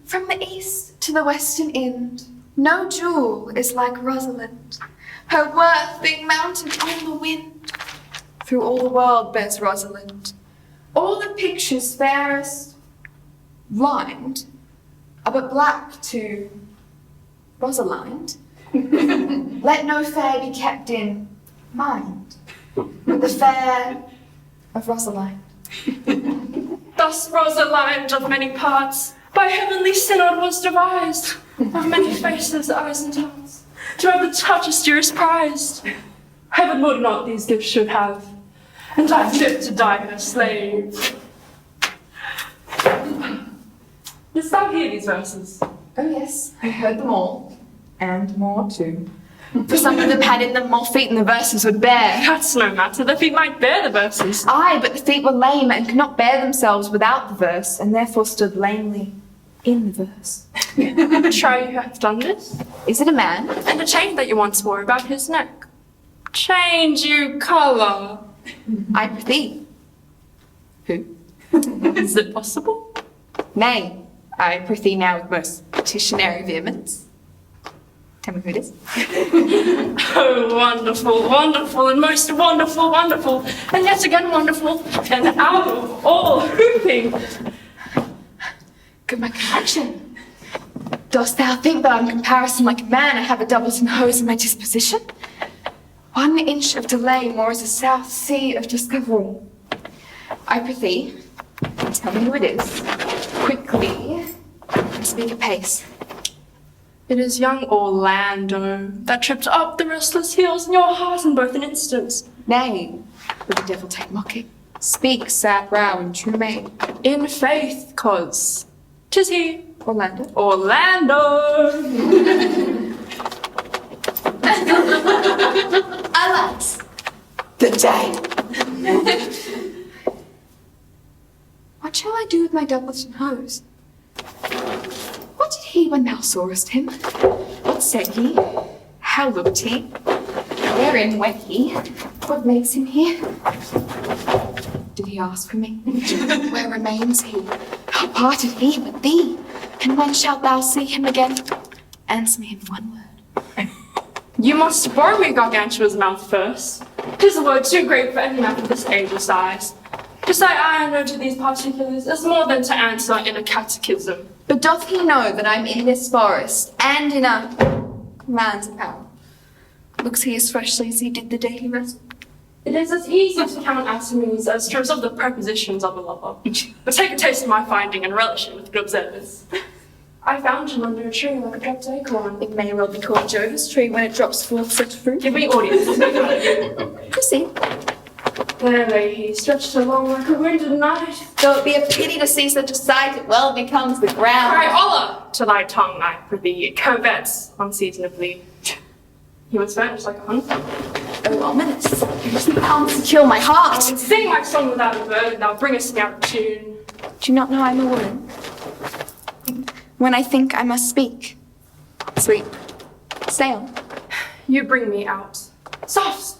From the east to the western end, no jewel is like Rosalind, her worth being mounted on the wind. Through all the world bears Rosalind, all the pictures fairest, rhymed, are but black to Rosalind. Let no fair be kept in mind, but the fair of Rosalind. Thus Rosalind of many parts, by heavenly synod was devised, of many faces, eyes and tongues, to have the touches dearest prized. Heaven would not these gifts should have, and I fit to die her slave. Didst thou hear these verses? Oh yes, I heard them all, and more too. For some of them had in them more feet than the verses would bear. That's no matter, the feet might bear the verses. Aye, but the feet were lame and could not bear themselves without the verse, and therefore stood lamely in the verse. Trow you have done this? Is it a man? And the chain that you once wore about his neck. Change you colour. I prithee. Who? Is it possible? Nay, I prithee now with most petitionary vehemence. Tell me who it is. Oh, wonderful, wonderful, and most wonderful, wonderful, and yet again wonderful, and out of all hooping. Good my complexion. Dost thou think that I'm comparison like a man, I have a doubleton hose in my disposition? 1 inch of delay more is a south sea of discovery. I prithee, tell me who it is, quickly, and speak apace. It is young Orlando that tripped up the restless heels in your heart in both an instant. Nay, will the devil take mocking? Speak, sad brow and true maid. In faith, 'cause 'tis he. Orlando? Orlando! Alas, the day. What shall I do with my doublet and hose? What did he when thou sawest him? What said he? How looked he? Wherein went he? What makes him here? Did he ask for me? Where remains he? How parted he with thee? And when shalt thou see him again? Answer me in one word. You must borrow me Gargantua's mouth first. 'Tis a word too great for any man of this age or size. To say I know to these particulars is more than to answer in a catechism. But doth he know that I'm in this forest, and in a man's apparel? Looks he as freshly as he did the day he wrestled? It is as easy to count atomies as to observe the prepositions of a lover. But take a taste of my finding and relish it with good observers. I found him under a tree like a dropped acorn. It may well be called Jove's tree when it drops forth such fruit. Give me audience. Proceed. There lay he, stretched along like a wounded knight. Though it be a pity to see such a sight, it well becomes the ground. Cry Allah to thy tongue, I prithee, it covets unseasonably. He was furnished like a hunter. Oh, ominous. He comes to kill my heart. I would sing my song without a word, and thou bringest me out of tune. Do you not know I'm a woman? When I think I must speak. Sweet. Sail. You bring me out. Soft!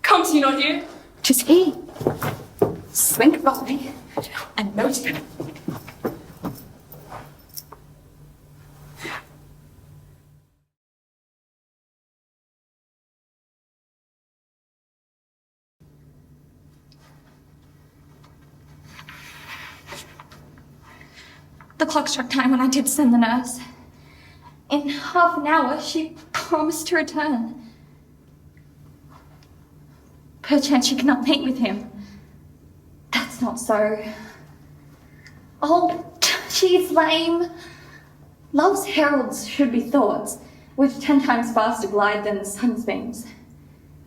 Comes he not here? 'Tis he. Slink by and note him. The clock struck time when I did send the nurse. In half an hour, she promised to return. Perchance she cannot meet with him. That's not so. Oh, she's lame. Love's heralds should be thoughts, with 10 times faster glide than the sun's beams.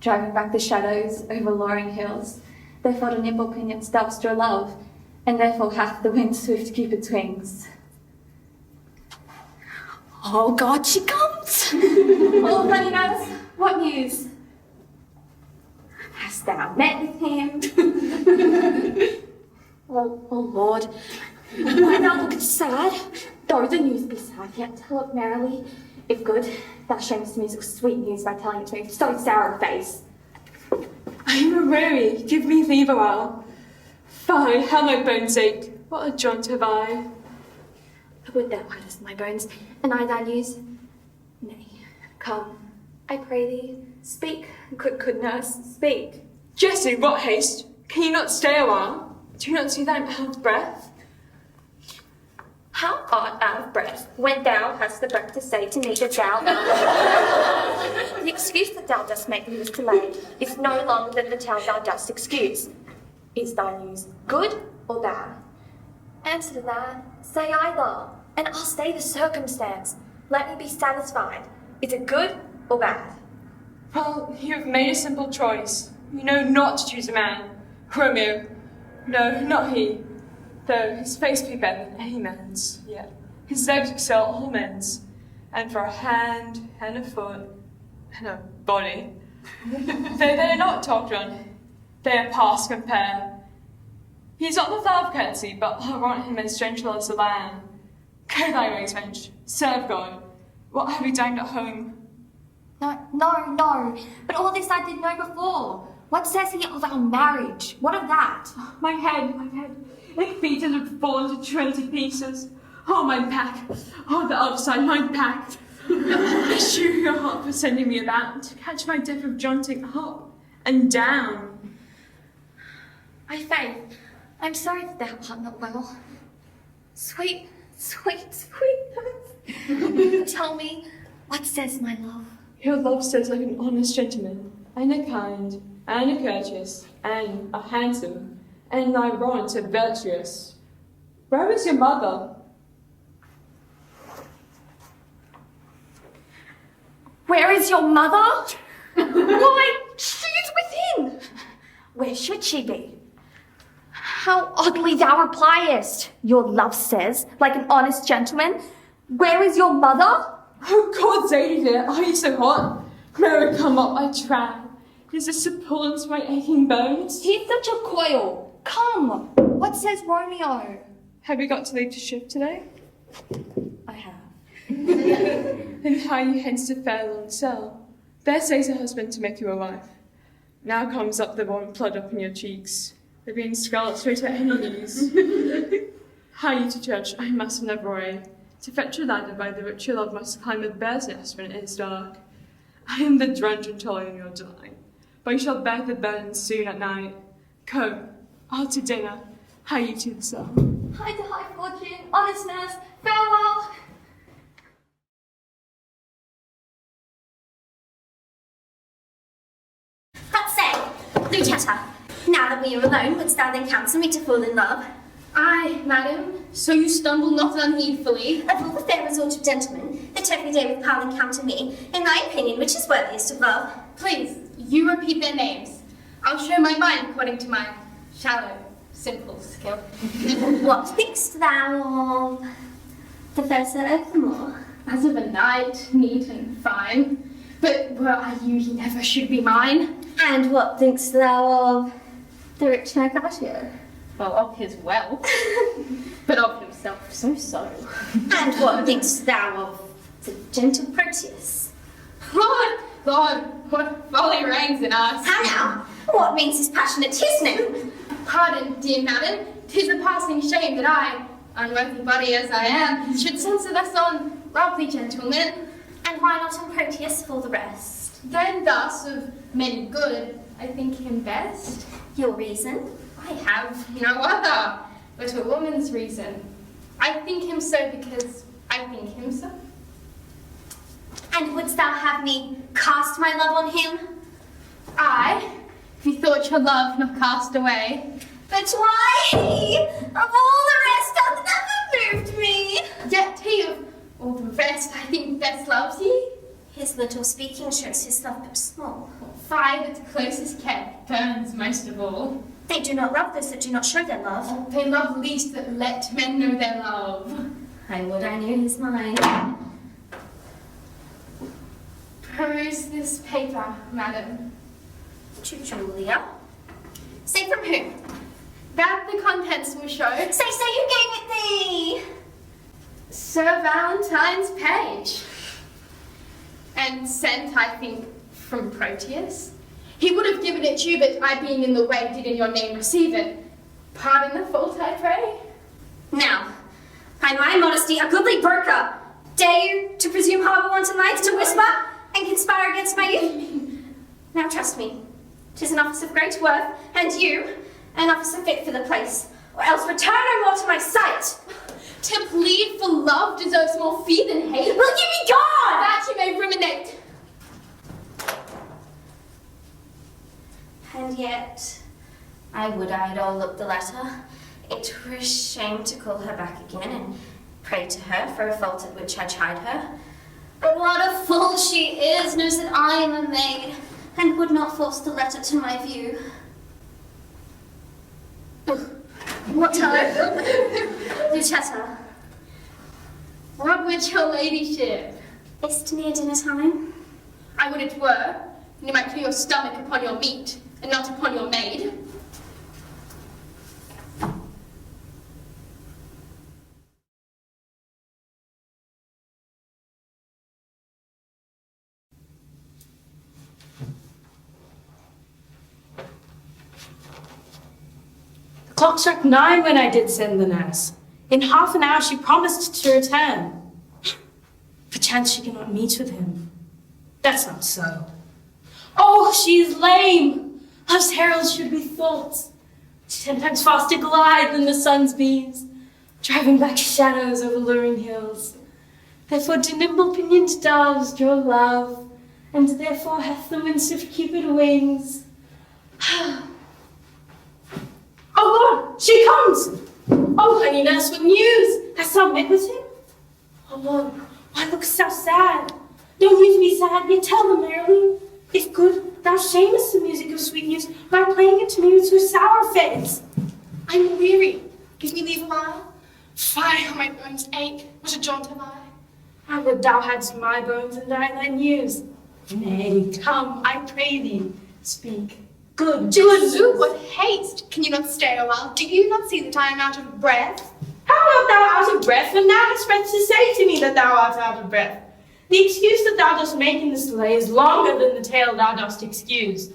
Driving back the shadows over lowering hills, therefore the nimble pinion stops to love, and therefore hath the wind swift Cupid's wings. Oh God, she comes! Oh, honey nurse, what news? Hast thou met with him? Oh Lord, why thou lookest sad? Though the news be sad, yet tell it merrily. If good, thou shamest music sweet news by telling it to me with so sour a face. I am weary, give me leave awhile. Fie, how my bones ache, what a jaunt have I. Would thou hidest my bones, and I thy news? Nay, come, I pray thee, speak, good nurse, speak. Jessie, what haste? Can you not stay a while? Do you not see thine out of breath? How art out of breath when thou hast the breath to say to me that thou The excuse that thou dost make me this delay is no longer than the tale thou dost excuse. Is thy news good or bad? Answer to that, say either, and I'll stay the circumstance. Let me be satisfied. Is it good or bad? Well, you have made a simple choice. You know not to choose a man. Romeo. No, not he. Though his face be better than any man's, yet his legs excel all men's. And for a hand, and a foot, and a body, they are not talked on. They are past compare. He is not the flower of courtesy, but I want him as gentle as a lamb. Go thy ways, wench. Serve God. What have you dined at home? No, but all this I did know before. What says he of our marriage? What of that? My head. Like feet that have fallen to 20 pieces. Oh, my back. Oh, the other side, my back. I shew your heart for sending me about to catch my death of jaunting up and down. My faith, I'm sorry that thou art not well. Sweet. Tell me, what says my love? Your love says like an honest gentleman, and a kind, and a courteous, and a handsome, and thy warrant a virtuous. Where is your mother? Where is your mother? Why, she is within. Where should she be? How oddly thou repliest. Your love says, like an honest gentleman. Where is your mother? Oh, God, Zadie dear, are you so hot? Mary, come up, I try. Is this a pull into my aching bones? He's such a coil. Come, what says Romeo? Have you got to leave to shift today? I have. Then hie you hence to fair Lonsell. There stays a husband to make you a wife. Now comes up the warm blood up in your cheeks. There being scarlet straight at any knees. Hie you to church, I must never away. To fetch a ladder by the which your love must climb a bird's nest when it is dark. I am the drunken toy in your delight, but you shall bear the burden soon at night. Come, out to dinner, hie you to the cell. Hie to high fortune, honestness, farewell. But say, Lucetta, now that we are alone, wouldst thou then counsel me to fall in love? Aye, madam, so you stumble not unheedfully. Of all the fair resort of gentlemen that every day with pal encounter me, in thy opinion, which is worthiest of love? Please, you repeat their names. I'll show my mind according to my shallow, simple skill. What thinkst thou of the fair Sir Othello? As of a knight, neat and fine, but were I you, he never should be mine. And what thinkst thou of the rich Menagerie? Well, of his wealth, but of himself so. And what thinkst thou of the gentle Proteus? Lord, what folly reigns in us. How now? What means his passionate tisno? Pardon, dear madam, 'tis a passing shame that I, unworthy body as I am, should censure thus on lovely gentlemen. And why not on Proteus for the rest? Then thus, of many good, I think him best. Your reason? I have no other, but a woman's reason. I think him so because I think him so. And wouldst thou have me cast my love on him? Aye, if you thought your love not cast away. But why he, of all the rest, hath never moved me? Yet he of all the rest I think best loves ye. His little speaking shows his love but small. Fire that closest kept burns most of all. They do not love those that do not show their love. They love least that let men know their love. I would I knew his mind. Peruse this paper, madam. To Julia. Say from whom? That the contents will show. Say who gave it thee? Sir Valentine's page. And sent, I think, from Proteus. He would have given it you, but I being in the way did in your name receive it. Pardon the fault, I pray. Now, I'm my modesty a goodly broker. Dare you to presume harbour wanton lights, to whisper and conspire against my youth? Now trust me, 'tis an office of great worth, and you, an officer fit for the place, or else return no more to my sight. To plead for love deserves more fee than hate. Will you be gone? That you may ruminate. And yet, I would I had all looked the letter. It were a shame to call her back again and pray to her for a fault at which I chide her. But what a fool she is, knows that I am a maid, and would not force the letter to my view. What time? Lucetta. What would your ladyship? Is't near dinner time? I would it were, and you might clear your stomach upon your meat, and not upon your maid. The clock struck 9 when I did send the nurse. In half an hour she promised to return. Perchance she cannot meet with him. That's not so. Oh, she is lame. Love's heralds should be thoughts. 10 times faster glide than the sun's beams, driving back shadows over luring hills. Therefore do nimble pinioned doves draw love, and therefore hath the wind swift Cupid wings. Oh Lord, she comes! Oh, honey nurse, what news? Hast thou met with him? Oh Lord, why look so sad? No need to be sad, yet tell them merrily. If good, thou shamest the music of sweet news by playing it to me with so sour face. I'm weary. Give me leave a while. Fie, how my bones ache. What a jaunt have I? I would thou hadst my bones and I thy news. Nay, come, I pray thee, speak. Good, Jesu, what haste! Can you not stay a while? Do you not see that I am out of breath? How art thou out of breath when thou hast breath to say to me that thou art out of breath? The excuse that thou dost make in this delay is longer than the tale thou dost excuse.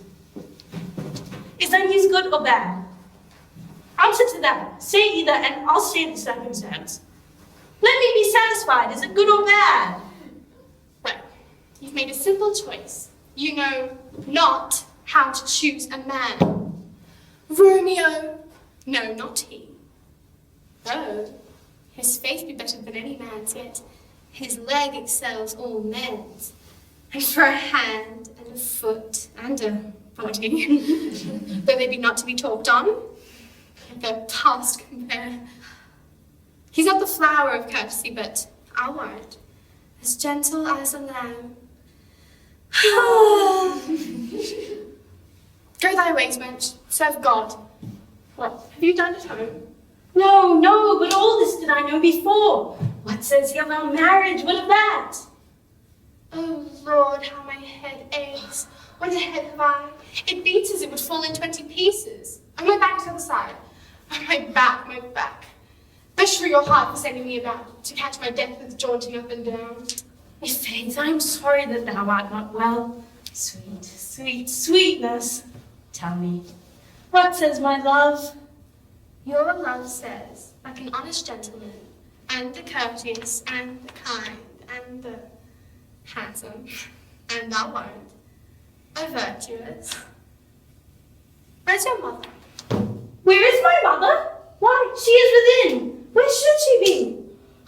Is thy news good or bad? Answer to that. Say either, and I'll state the circumstance. Let me be satisfied. Is it good or bad? Well, you've made a simple choice. You know not how to choose a man. Romeo, no, not he. Though his face be better than any man's, yet his leg excels all men's. And for a hand and a foot and a body, though they be not to be talked on, yet their past compare. He's not the flower of courtesy, but I'll warrant, as gentle as a lamb. Go thy ways, wench. Serve God. What, have you done at home? No, but all this did I know before. What says he about marriage? What of that? Oh, Lord, how my head aches. What a head have I? It beats as it would fall in 20 pieces. And my back to the other side. Oh, my back. Best shrew your heart for sending me about, to catch my death with jaunting up and down. Faith, I am sorry that thou art not well. Sweetness. Tell me, what says my love? Your love says, like an honest gentleman, and the courteous, and the kind, and the handsome, and thou art a virtuous. Where's your mother? Where is my mother? Why, she is within. Where should she be?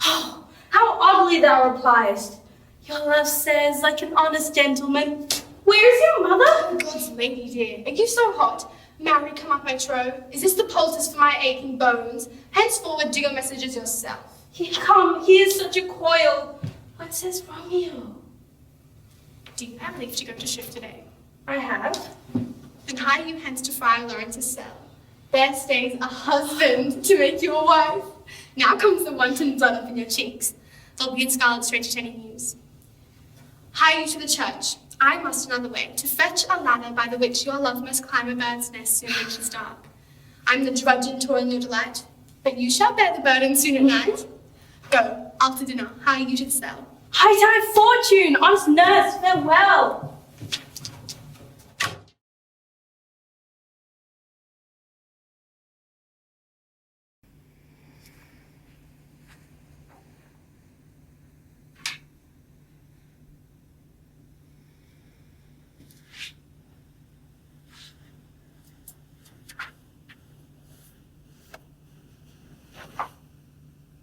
Oh, how oddly thou repliest. Your love says, like an honest gentleman. Where is your mother? Oh, God's lady dear, are you so hot? Marry, come up, my trove. Is this the poultice for my aching bones? Henceforward do your messages yourself. He is such a coil. What says Romeo? Do you have leave to go to shift today? I have. Then hie you hence to Friar Lawrence's cell. There stays a husband to make you a wife. Now comes the wanton blood up in your cheeks. They'll be in scarlet straight at any news. Hie you to the church. I must another way, to fetch a ladder by the which your love must climb a bird's nest soon when 'tis dark. I'm the drudge and toil in your delight, but you shall bear the burden soon at night. Go, after dinner, hie you to the cell. High tide fortune, honest nurse, farewell.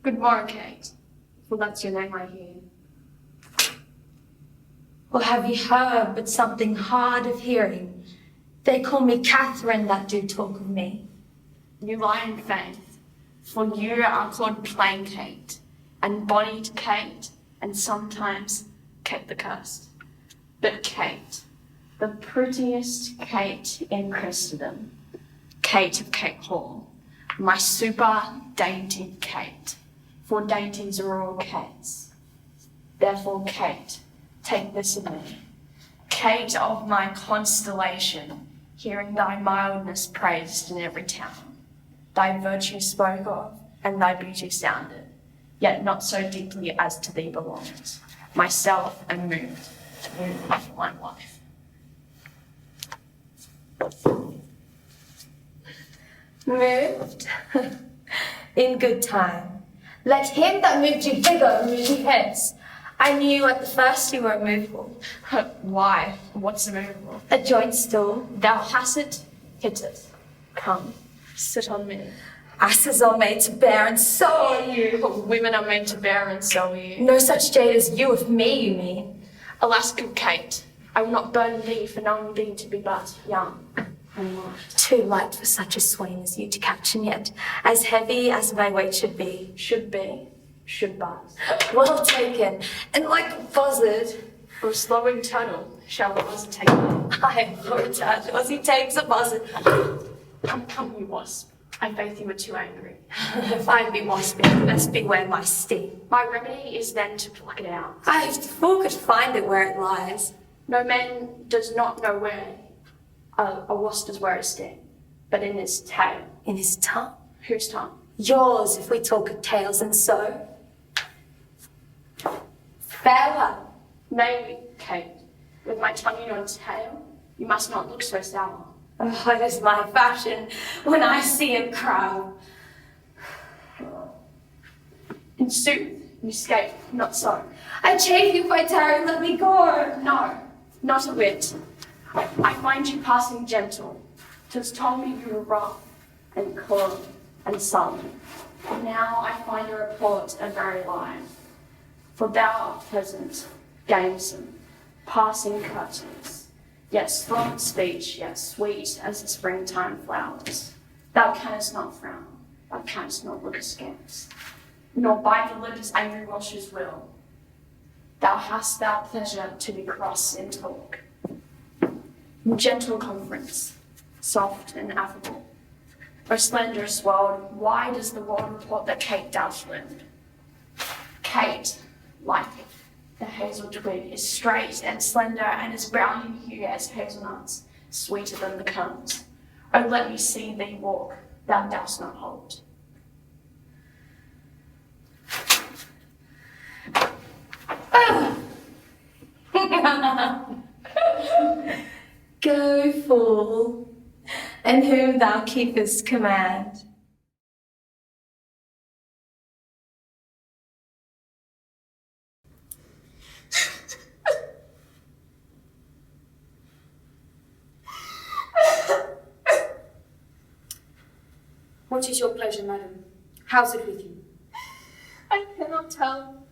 Good morrow, Kate. Well, that's your name, I hear. Well, have you heard but something hard of hearing? They call me Catherine that do talk of me. You lie in faith, for you are called plain Kate, and bonnied Kate, and sometimes Kate the Cursed. But Kate, the prettiest Kate in Christendom, Kate of Kate Hall, my super dainty Kate, for dainties are all Kates. Therefore, Kate, take this of me, Kate of my constellation, hearing thy mildness praised in every town, thy virtue spoke of, and thy beauty sounded, yet not so deeply as to thee belongs. Myself am moved to move thee for my wife. Moved? In good time. Let him that moved you hither move you hence. I knew at the first you were immovable. Why? What's immovable? A joint stool. Thou hast it, hit it. Come, sit on me. Asses are made to bear, and so are you. Women are made to bear, and so are you. No such jade as you with me, you mean. Alas, good Kate, I will not burn thee for knowing thee to be but young and light. Too light for such a swain as you to catch, and yet as heavy as my weight should be. Should buzz. Well taken, and like a buzzard. For a slow internal, shall the buzzard take me? I am for a turtle as he takes a buzzard. Come, you wasp. I faith you were too angry. If I be waspy, best beware my sting. My remedy is then to pluck it out. I, if the fool could find it where it lies. No man does not know where a wasp does wear his sting, but in his tail. In his tongue. Whose tongue? Yours, if we talk of tails, and so. Farewell. Nay, Kate, with my tongue in your tail, you must not look so sour. Oh, it is my fashion when I see a crowd. In sooth, you escape, not so. I chafe you by tarry, let me go. No, not a whit. I find you passing gentle. 'Tis told me you were rough and cold and sullen. Now I find your report a very lie. For thou art pleasant, gamesome, passing courteous, yet slow in speech, yet sweet as the springtime flowers. Thou canst not frown, thou canst not look askance, nor bite the lips angry Welsh's will. Thou hast thou pleasure to be cross in talk, in gentle conference, soft and affable. O slenderous world, why does the world report that Kate doth live? Kate, like the hazel twig, is straight and slender and as brown in hue as hazelnuts, sweeter than the currants. Oh, let me see thee walk, thou dost not hold. Go, fool, and whom thou keepest command. What is your pleasure, madam? How's it with you? I cannot tell.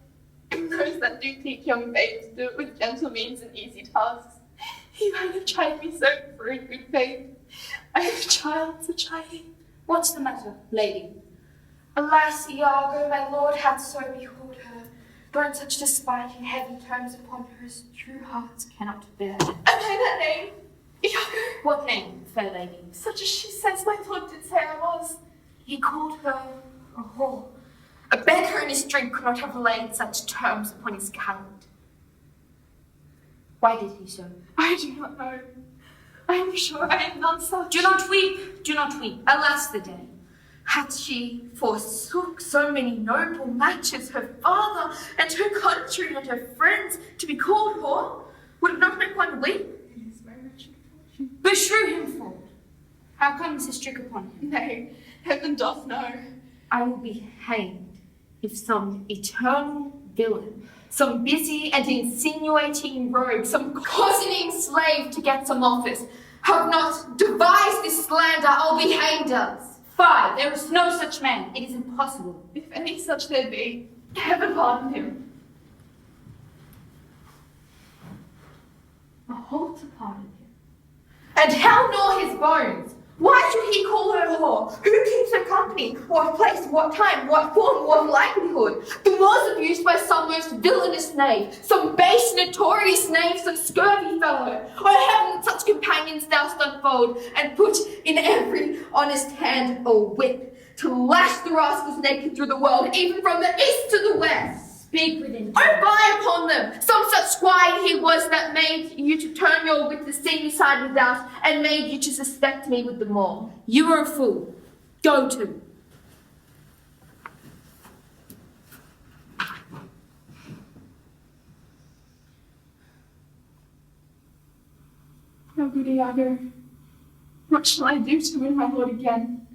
Those that do teach young babes do it with gentle means and easy tasks. You might have tried me so for in good faith. I have a child to chiding. What's the matter, lady? Alas, Iago, my lord hath so behold her, thrown such despite in heavy terms upon her as true hearts cannot bear. Am I that name? Iago? What name, fair lady? Such as she says my lord did say I was. He called her a whore. A beggar in his drink could not have laid such terms upon his callant. Why did he so? I do not know. I am sure I am none such. Do not weep, do not weep. Alas the day. Had she forsook so many noble matches, her father and her country and her friends, to be called whore, would it not make one weep? It is my wretched fortune. Beshrew him for it. How comes this trick upon him? Nay, heaven doth know. I will be hanged if some eternal villain, some busy and insinuating rogue, some Cozening slave to get some office, have not devised this slander, I'll be hanged us. 5. There is no such man. It is impossible. If any such there be, heaven pardon him. A halt upon him. And hell gnaw his bones. Why should he call her a whore? Who keeps her company? What place, what time, what form, what likelihood? The more's abused by some most villainous knave, some base, notorious knave, some scurvy fellow. O heaven, such companions thou'st unfold, and put in every honest hand a whip, to lash the rascals naked through the world, even from the east to the west. Speak within. Oh, fie upon them! Some such squire he was that made you to turn your wit to see me side without, and made you to suspect me with the more. You are a fool. Go to. Oh, good Iago, what shall I do to win my lord again?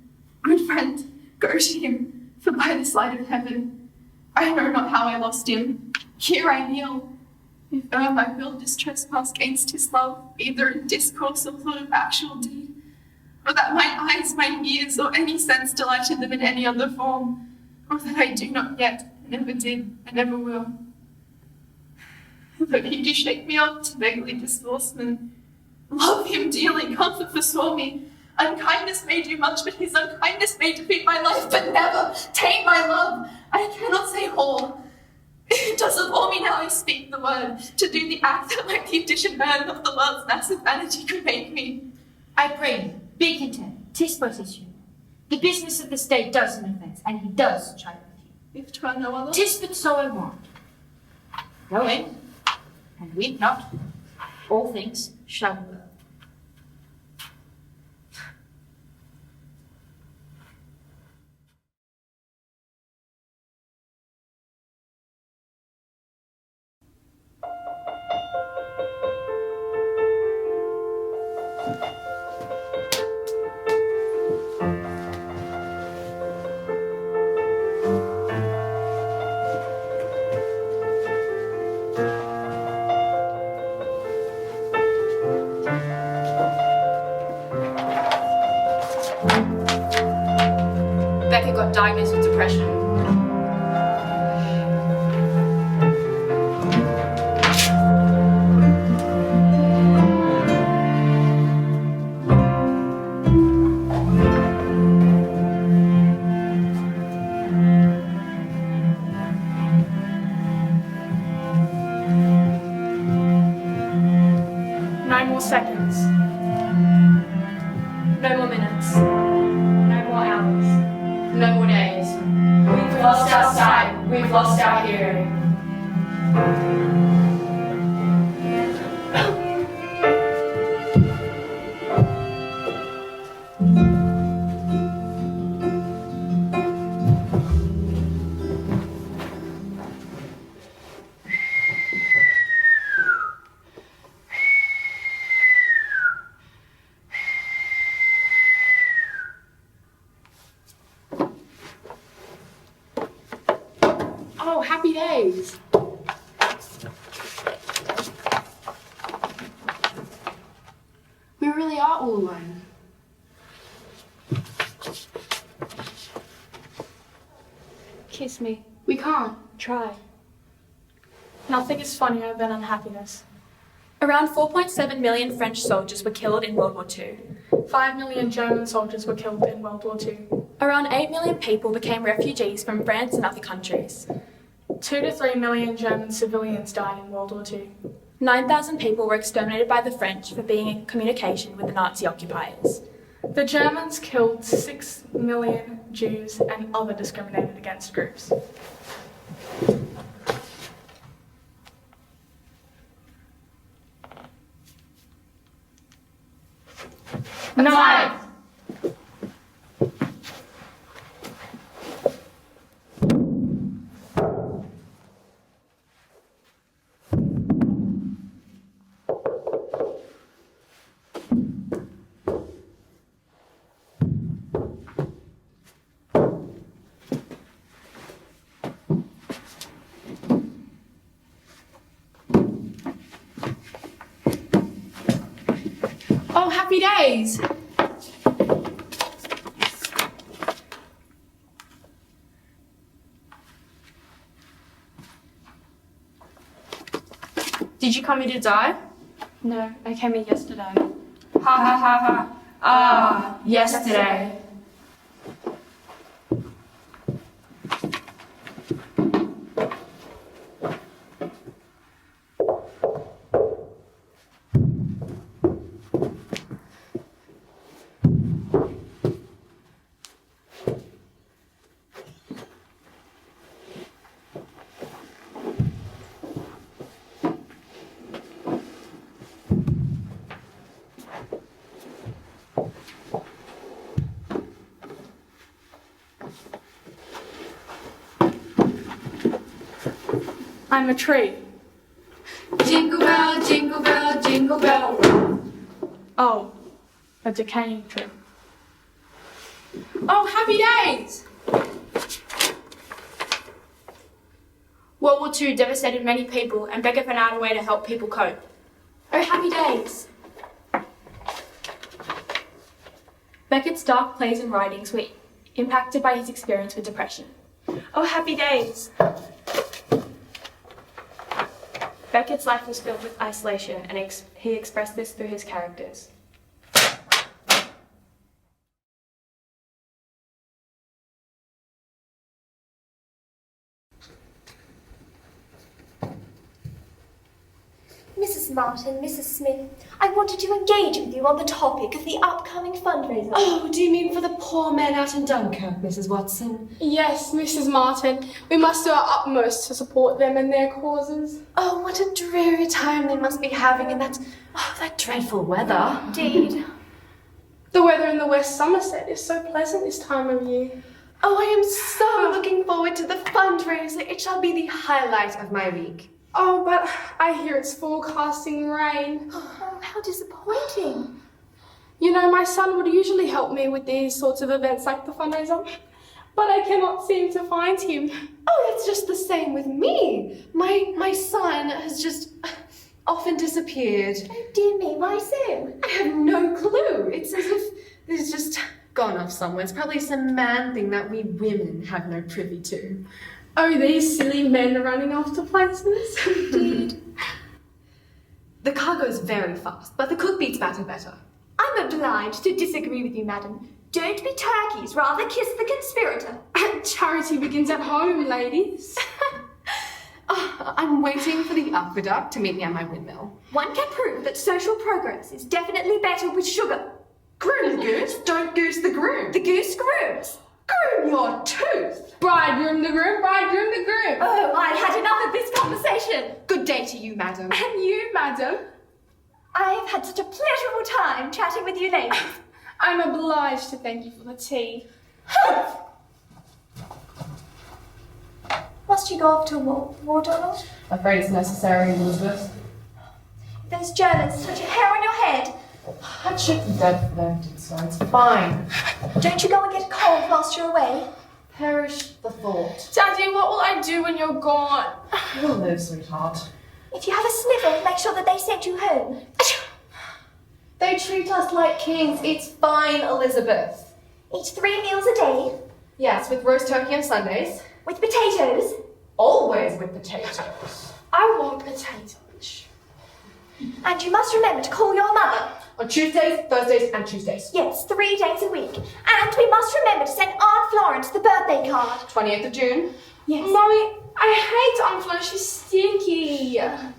Good friend, go to him, for by this light of heaven, I know not how I lost him. Here I kneel. If e'er my will trespass gainst his love, either in discourse or thought of actual deed, or that mine eyes, mine ears, or any sense delighted them in any other form, or that I do not yet, and never did, and never will. Though he do shake me off to vaguely discourse me, love him dearly, comfort forswore me. Unkindness may do much, but his unkindness may defeat my life, but never taint my love. I cannot say whore. It does abhor me now I speak the word, to do the act that like the addition burden of the world's massive vanity could make me. I pray you, be content. 'Tis but issue. The business of the state does him offence, and he does chide with you. If 'twere no other. 'Tis but so I want. Go in, and weep not. All things shall be well. Diagnosed with depression. Nine more seconds. No more minutes. No more hours. No more days. We've lost our sight. We've lost our hearing. Oh, happy days. We really are all alone. Kiss me. We can't. Try. Nothing is funnier than unhappiness. Around 4.7 million French soldiers were killed in World War II. 5 million German soldiers were killed in World War II. Around 8 million people became refugees from France and other countries. 2 to 3 million German civilians died in World War II. 9,000 people were exterminated by the French for being in communication with the Nazi occupiers. The Germans killed 6 million Jews and other discriminated against groups. Nine. Oh, happy days. Did you come here to die? No, I came here yesterday. Ha ha ha ha. Ah, yesterday. I'm a tree. Jingle bell, jingle bell rock. Oh, a decaying tree. Oh, happy days! World War II devastated many people, and Beckett found out a way to help people cope. Oh, happy days! Beckett's dark plays and writings were impacted by his experience with depression. Oh, happy days! Beckett's life was filled with isolation, and he expressed this through his characters. Mrs. Martin, Mrs. Smith, I wanted to engage with you on the topic of the upcoming fundraiser. Oh, do you mean for the poor men out in Dunkirk, Mrs. Watson? Yes, Mrs. Martin. We must do our utmost to support them and their causes. Oh, what a dreary time they must be having in that dreadful weather. Indeed. The weather in the West Somerset is so pleasant this time of year. Oh, I am so looking forward to the fundraiser. It shall be the highlight of my week. Oh, but I hear it's forecasting rain. Oh, how disappointing. You know, my son would usually help me with these sorts of events like the fundraiser, but I cannot seem to find him. Oh, it's just the same with me. My son has just often disappeared. Oh, dear me, why so? I have no clue. It's as if he's just gone off somewhere. It's probably some man thing that we women have no privy to. Oh, these silly men running off to places. Indeed. The car goes very fast, but the cook beats batter better. I'm obliged to disagree with you, madam. Don't be turkeys, rather kiss the conspirator. Charity begins at home, ladies. I'm waiting for the aqueduct to meet me at my windmill. One can prove that social progress is definitely better with sugar. Groom the goose, don't goose the groom. The goose grooms. Groom your tooth. Bridegroom the groom, bridegroom the groom. Oh, I had enough of this conversation. Good day to you, madam. And you, madam. I have had such a pleasurable time chatting with you ladies. I'm obliged to thank you for the tea. Must you go off to war, Donald? I'm afraid it's necessary, Elizabeth. Those Germans touch a hair on your head. I'd shoot them dead for them, so it's fine. Don't you go and get a cold whilst you're away? Perish the thought. Daddy, what will I do when you're gone? You'll live, sweetheart. If you have a sniffle, make sure that they send you home. They treat us like kings. It's fine, Elizabeth. Eat 3 meals a day. Yes, with roast turkey on Sundays. With potatoes. Always with potatoes. I want potatoes. And you must remember to call your mother. On Tuesdays, Thursdays, and Tuesdays. Yes, 3 days a week. And we must remember to send Aunt Florence the birthday card. 28th of June. Yes. Mommy, I hate Aunt Florence. She's stinky. And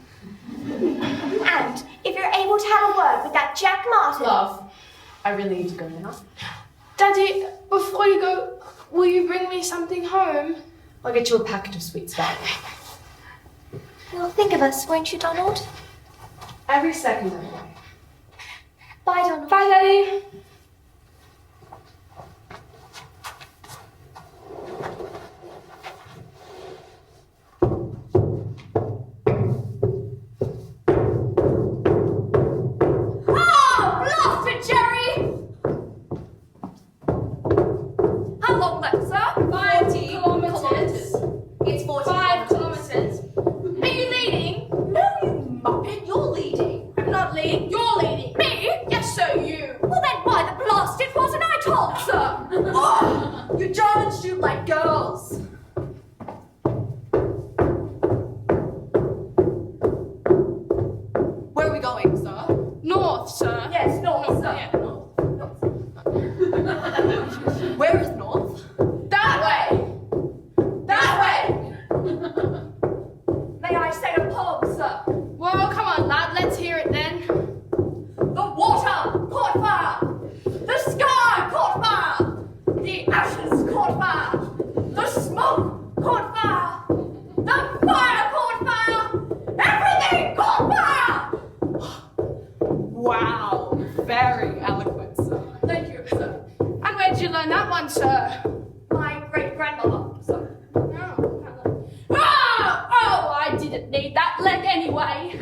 if you're able to have a word with that Jack Martin. Love, I really need to go now. Daddy, before you go, will you bring me something home? I'll get you a packet of sweets, darling. You'll think of us, won't you, Donald? Every second of the way. Bye, Donald. Bye, Daddy. Oh, blast it, Jerry! How long left, sir? 5 kilometers. It's 40 5 kilometers. Are you leading? No, you muppet, you're leading. I'm not leading. You're leading. Me? Yes, so you. Well, then why the blast it wasn't I told, sir? Oh, you Germans shoot like girls. learn that one, sir? My great-grandmother, sir. Oh, I didn't need that leg anyway.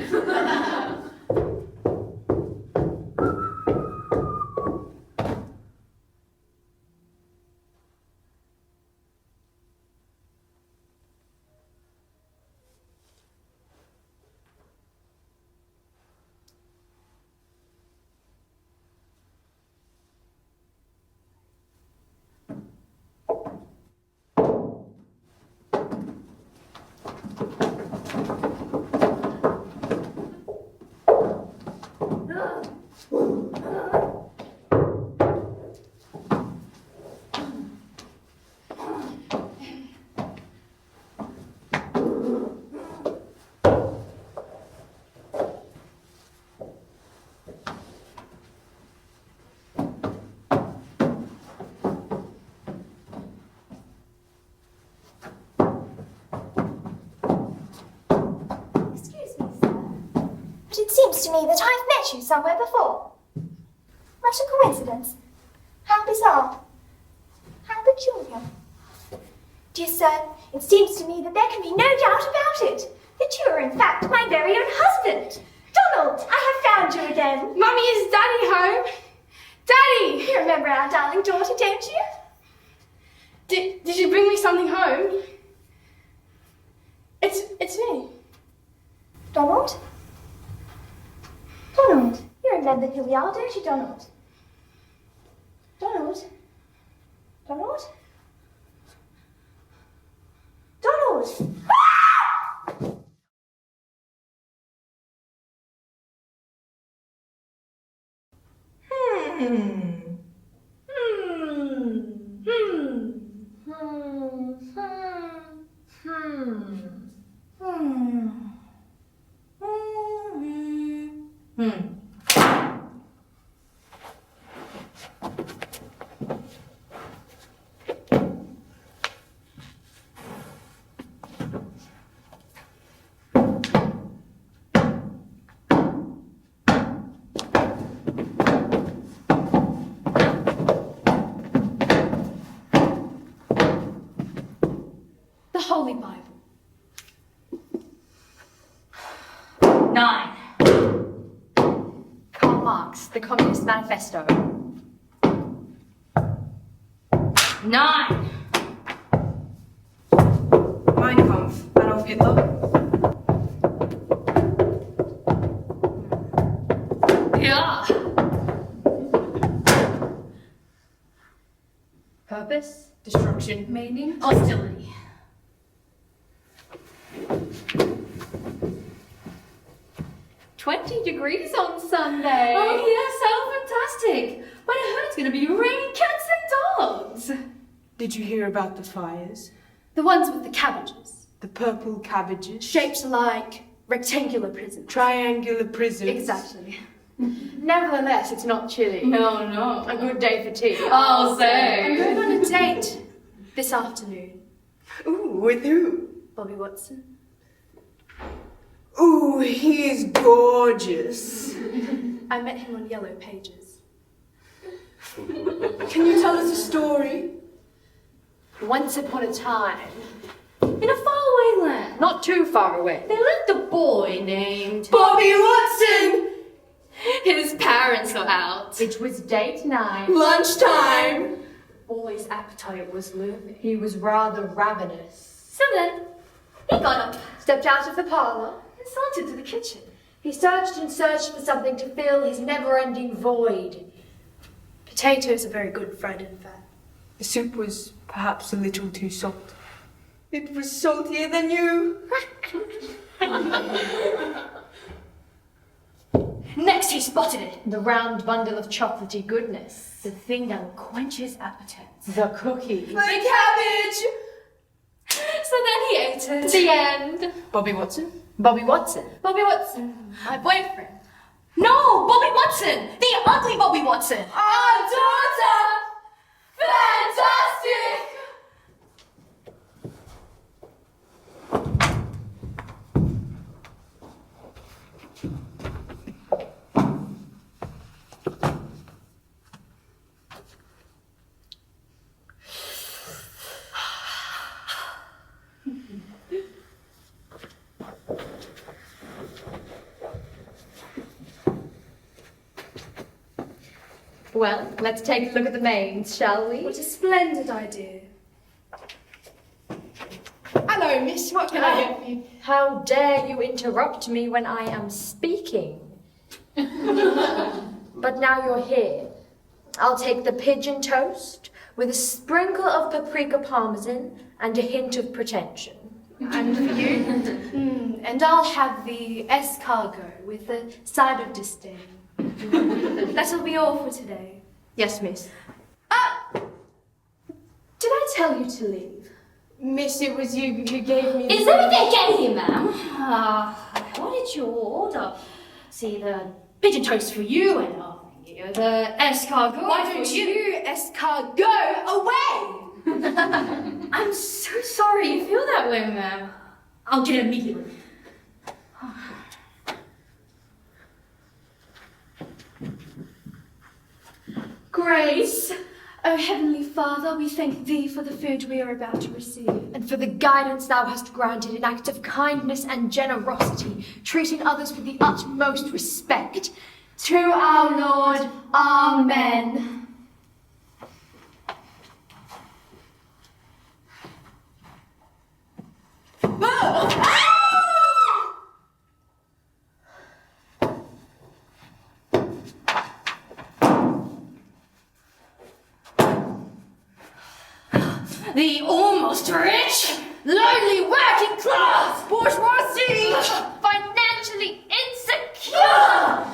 It seems to me that I've met you somewhere before. What a coincidence. How bizarre. How peculiar. Dear sir, it seems to me that there can be no doubt about it, that you are in fact my very own husband. Donald, I have found you again. Mummy, is Daddy home? Daddy! You remember our darling daughter, don't you? Did you bring me something home? It's me. Donald? Donald, you remember who we are, don't you, Donald? Donald? Donald? Donald! The Holy Bible. 9. Karl Marx, The Communist Manifesto. 9. Mein Kampf, Adolf Hitler. Yeah. Purpose, destruction, Meaning? hostility. $20 on Sunday. Oh yes, how fantastic! But I heard it's going to be raining cats and dogs. Did you hear about the fires? The ones with the cabbages. The purple cabbages? Shaped like rectangular prisons. Triangular prisons? Exactly. Nevertheless, it's not chilly. No, no. A good day for tea. I'll I'm say. going on a date this afternoon. Ooh, with who? Bobby Watson. Ooh, he is gorgeous. I met him on Yellow Pages. Can you tell us a story? Once upon a time, in a faraway land, not too far away, there lived a boy named Bobby Watson! His parents were out. It was date night. Lunchtime! Boy's appetite was looming. He was rather ravenous. So then, he got up. Stepped out of the parlour and sauntered to the kitchen. He searched and searched for something to fill his never-ending void. Potatoes are very good fried and fat. The soup was perhaps a little too salt. It was saltier than you. Next he spotted it, the round bundle of chocolatey goodness. The thing that will quench his appetite. The cookie. The cabbage! So then he ate it. The end. Bobby Watson? Bobby Watson. Bobby Watson, my boyfriend. No, Bobby Watson! The ugly Bobby Watson! Our daughter! Fantastic! Well, let's take a look at the mains, shall we? What a splendid idea. Hello, miss. What can I get for you? How dare you interrupt me when I am speaking? But now you're here. I'll take the pigeon toast with a sprinkle of paprika parmesan and a hint of pretension. And for you? And I'll have the escargot with a side of disdain. That'll be all for today. Yes, miss. Did I tell you to leave? Miss, it was you who gave me... Is everything okay here, ma'am? What did you order? See, the pigeon toast for you and the escargot. Why don't you escargot away? I'm so sorry you feel that way, ma'am. I'll get it immediately. Grace, O Heavenly Father, we thank Thee for the food we are about to receive, and for the guidance Thou hast granted in acts of kindness and generosity, treating others with the utmost respect. Through our Lord, Amen. The almost rich, lonely working class bourgeoisie, financially insecure.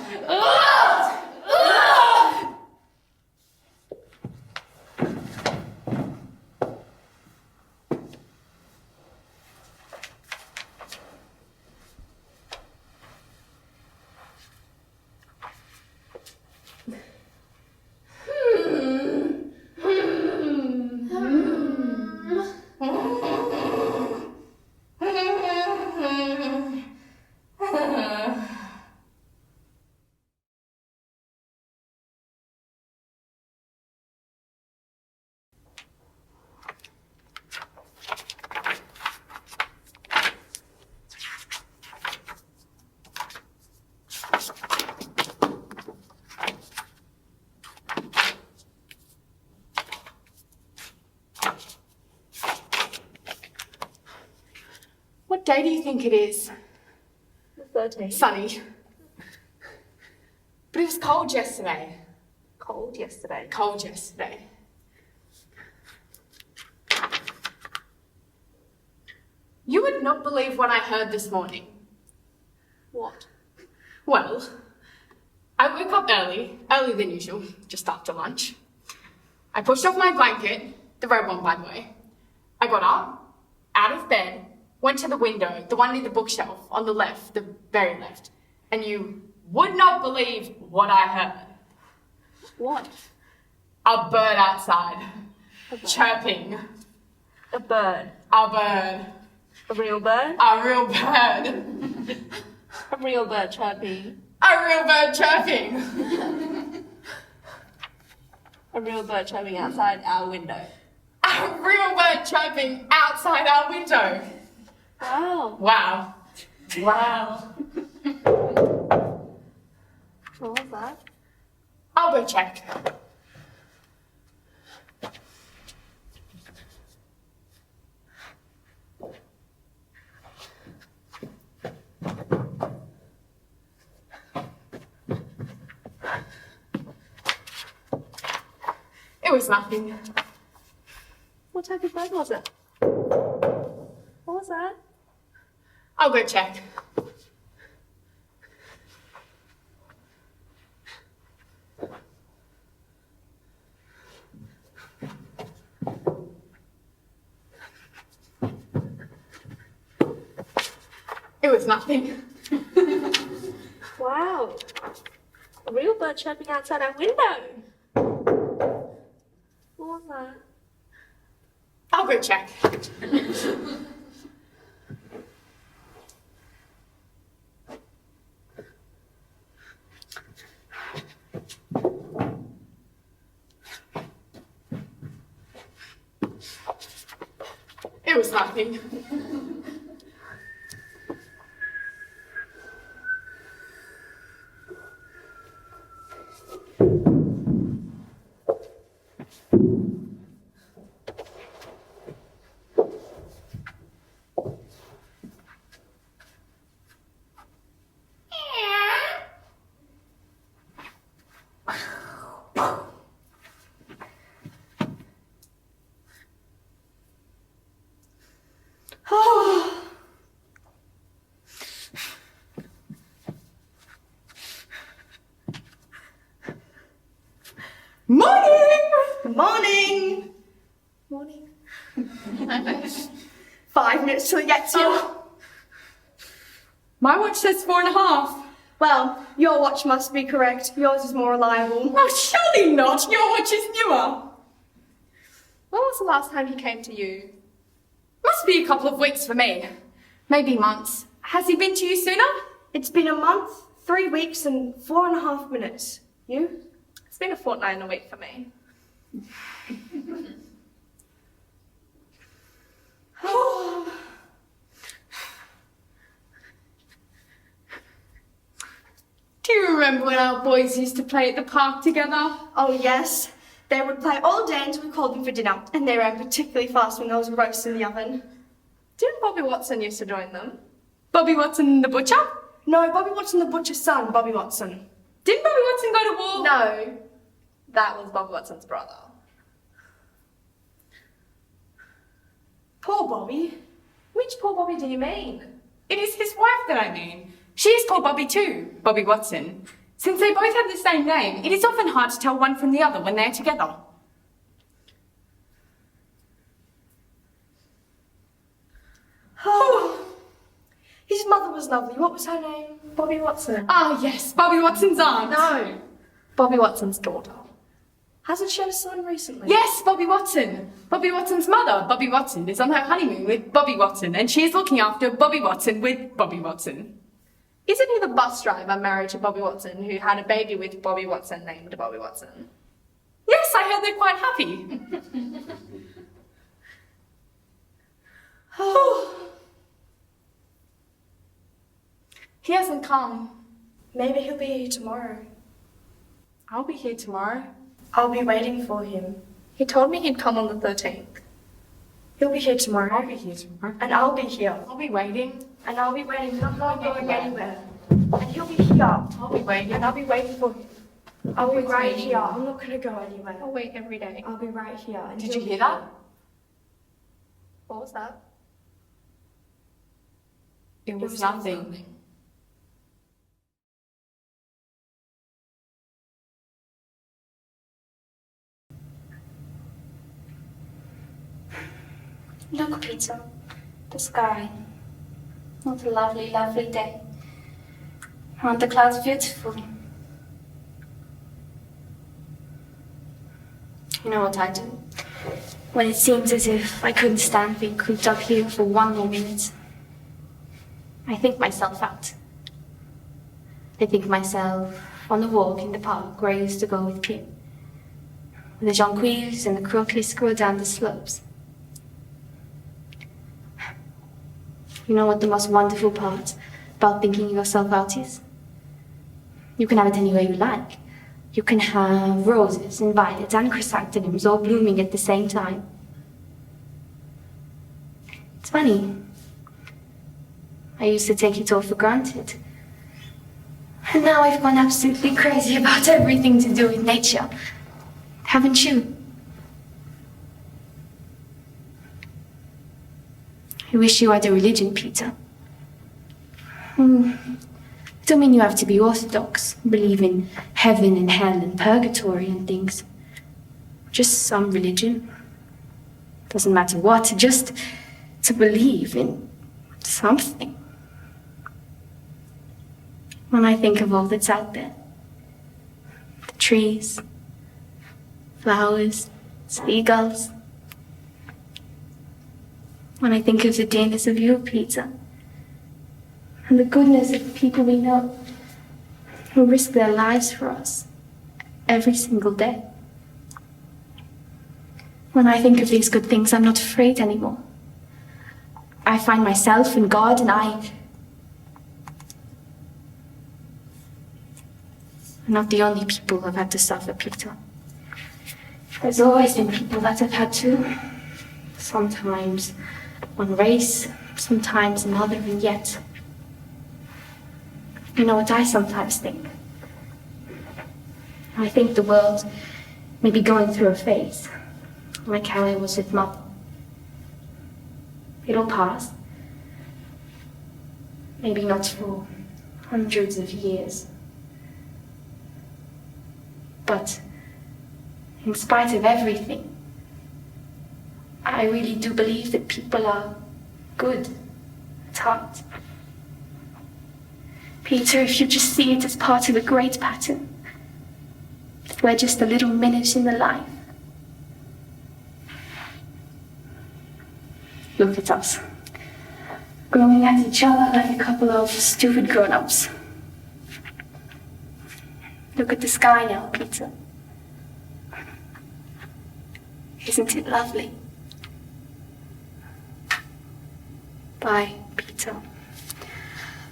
What day do you think it is? The 13th. Sunny. But it was cold yesterday. Cold yesterday. Cold yesterday. You would not believe what I heard this morning. What? Well, I woke up earlier than usual, just after lunch. I pushed off my blanket, the red one by the way. I got up, out of bed, went to the window, the one near the bookshelf, on the left, the very left, and you would not believe what I heard. What? A bird outside, chirping. A bird. A bird. A real bird? A real bird. A real bird chirping. A real bird chirping. A real bird chirping outside our window. A real bird chirping outside our window. Wow. Wow. Wow. What was that? I'll go check. It was nothing. What type of bird was it? What was that? I'll go check. It was nothing. Wow. A real bird chirping outside our window. What was that? I'll go check. It was nothing. Morning! Morning. 5 minutes till he gets you. My watch says 4.5. Well, your watch must be correct. Yours is more reliable. Oh, surely not. Your watch is newer. When was the last time he came to you? Must be a couple of weeks for me. Maybe months. Has he been to you sooner? It's been a month, 3 weeks, and 4.5 minutes. You? It's been a fortnight and a week for me. Do you remember when our boys used to play at the park together? Oh, yes. They would play all day until we called them for dinner, and they ran particularly fast when there was a roast in the oven. Didn't Bobby Watson used to join them? Bobby Watson the butcher? No, Bobby Watson the butcher's son, Bobby Watson. Didn't Bobby Watson go to war? No, that was Bobby Watson's brother. Poor Bobby. Which poor Bobby do you mean? It is his wife that I mean. She is called Bobby too, Bobby Watson. Since they both have the same name, it is often hard to tell one from the other when they are together. Oh, his mother was lovely. What was her name? Bobby Watson. Ah, yes, Bobby Watson's aunt. No, Bobby Watson's daughter. Hasn't she had a son recently? Yes, Bobby Watson. Bobby Watson's mother, Bobby Watson, is on her honeymoon with Bobby Watson, and she is looking after Bobby Watson with Bobby Watson. Isn't he the bus driver married to Bobby Watson who had a baby with Bobby Watson named Bobby Watson? Yes, I heard they're quite happy. He hasn't come. Maybe he'll be here tomorrow. I'll be here tomorrow. I'll be waiting for him. He told me he'd come on the 13th. He'll be here tomorrow. I'll be here tomorrow. And I'll be here. I'll be waiting. And I'll be waiting, and I'm not going anywhere. And he'll be here. I'll be waiting. And I'll be waiting for him. I'll be right here. I'm not going to go anywhere. I'll wait every day. I'll be right here. And Did he'll you be hear that? What was that? It was nothing. Look, Peter, the sky. What a lovely, lovely day. Aren't the clouds beautiful? You know what I do? When it seems as if I couldn't stand being cooped up here for one more minute, I think myself out. I think myself on a walk in the park where I used to go with Kim. The jonquils and the crocus grow down the slopes. You know what the most wonderful part about thinking yourself out is? You can have it any way you like. You can have roses and violets and chrysanthemums all blooming at the same time. It's funny. I used to take it all for granted. And now I've gone absolutely crazy about everything to do with nature. Haven't you? I wish you had a religion, Peter. I don't mean you have to be orthodox, believe in heaven and hell and purgatory and things. Just some religion. Doesn't matter what, just to believe in something. When I think of all that's out there, the trees, flowers, seagulls. When I think of the dearness of you, Peter, and the goodness of the people we know, who risk their lives for us every single day. When I think of these good things, I'm not afraid anymore. I find myself in God, and I'm not the only people who've had to suffer, Peter. There's always been people that have had to. Sometimes one race, sometimes another, and yet, you know what I sometimes think? I think the world may be going through a phase, like how I was with Mother. It'll pass. Maybe not for hundreds of years. But in spite of everything, I really do believe that people are good at heart. Peter, if you just see it as part of a great pattern, that we're just a little minute in the life. Look at us, glowing at each other like a couple of stupid grown-ups. Look at the sky now, Peter. Isn't it lovely? Bye, Peter.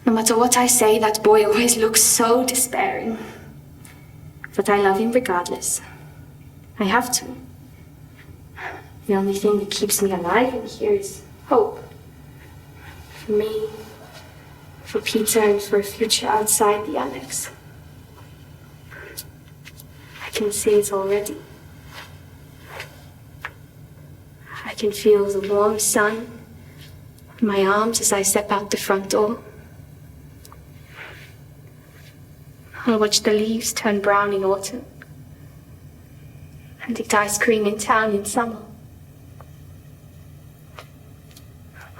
No matter what I say, that boy always looks so despairing. But I love him regardless. I have to. The only thing that keeps me alive in here is hope. For me, for Peter, and for a future outside the annex. I can see it already. I can feel the warm sun in my arms as I step out the front door. I'll watch the leaves turn brown in autumn and eat ice cream in town in summer.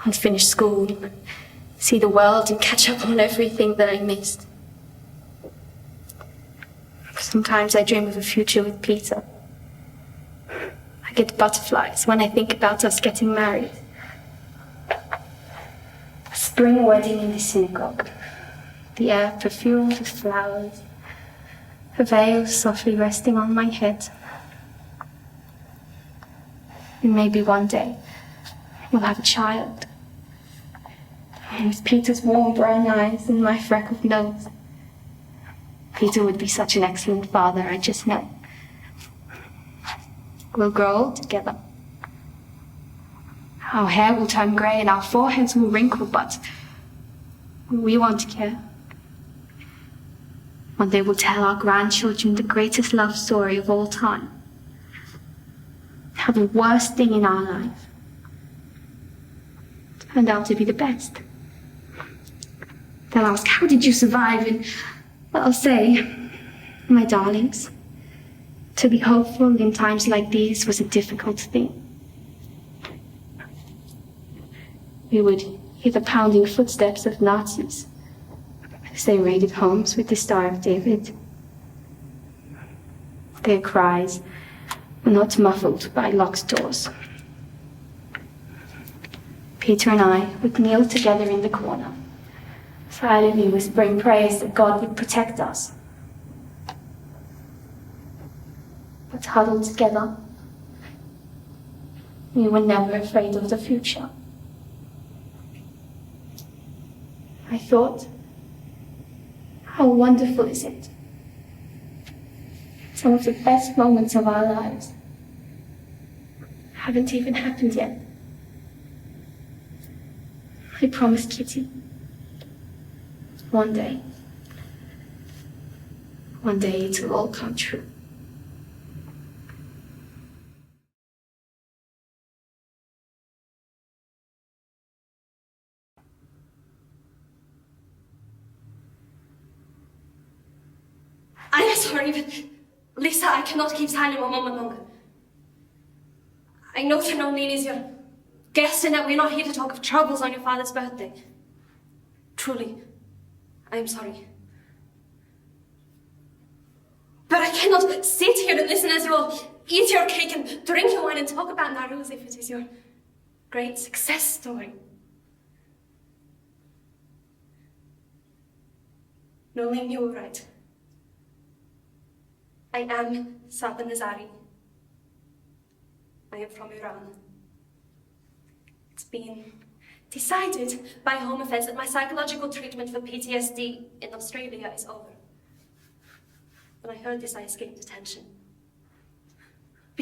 I'll finish school, see the world and catch up on everything that I missed. Sometimes I dream of a future with Peter. I get butterflies when I think about us getting married. A spring wedding in the synagogue. The air perfumed with flowers. A veil softly resting on my head. And maybe one day we'll have a child. And with Peter's warm brown eyes and my freckled nose. Peter would be such an excellent father, I just know. We'll grow old together. Our hair will turn grey and our foreheads will wrinkle, but we won't care. One day we'll tell our grandchildren the greatest love story of all time. How the worst thing in our life turned out to be the best. They'll ask, how did you survive? And I'll say, my darlings, to be hopeful in times like these was a difficult thing. We would hear the pounding footsteps of Nazis as they raided homes with the Star of David. Their cries were not muffled by locked doors. Peter and I would kneel together in the corner, silently whispering prayers that God would protect us. But huddled together, we were never afraid of the future. I thought, how wonderful is it? Some of the best moments of our lives haven't even happened yet. I promise, Kitty. One day it'll all come true. I'm sorry, but Lisa, I cannot keep silent one moment longer. I know that Nolene is your guest and that we're not here to talk of troubles on your father's birthday. Truly, I am sorry. But I cannot sit here and listen as you all eat your cake and drink your wine and talk about Naru as if it is your great success story. Nolene, you were right. I am Saba Nazari. I am from Iran. It's been decided by Home Affairs that my psychological treatment for PTSD in Australia is over. When I heard this, I escaped detention.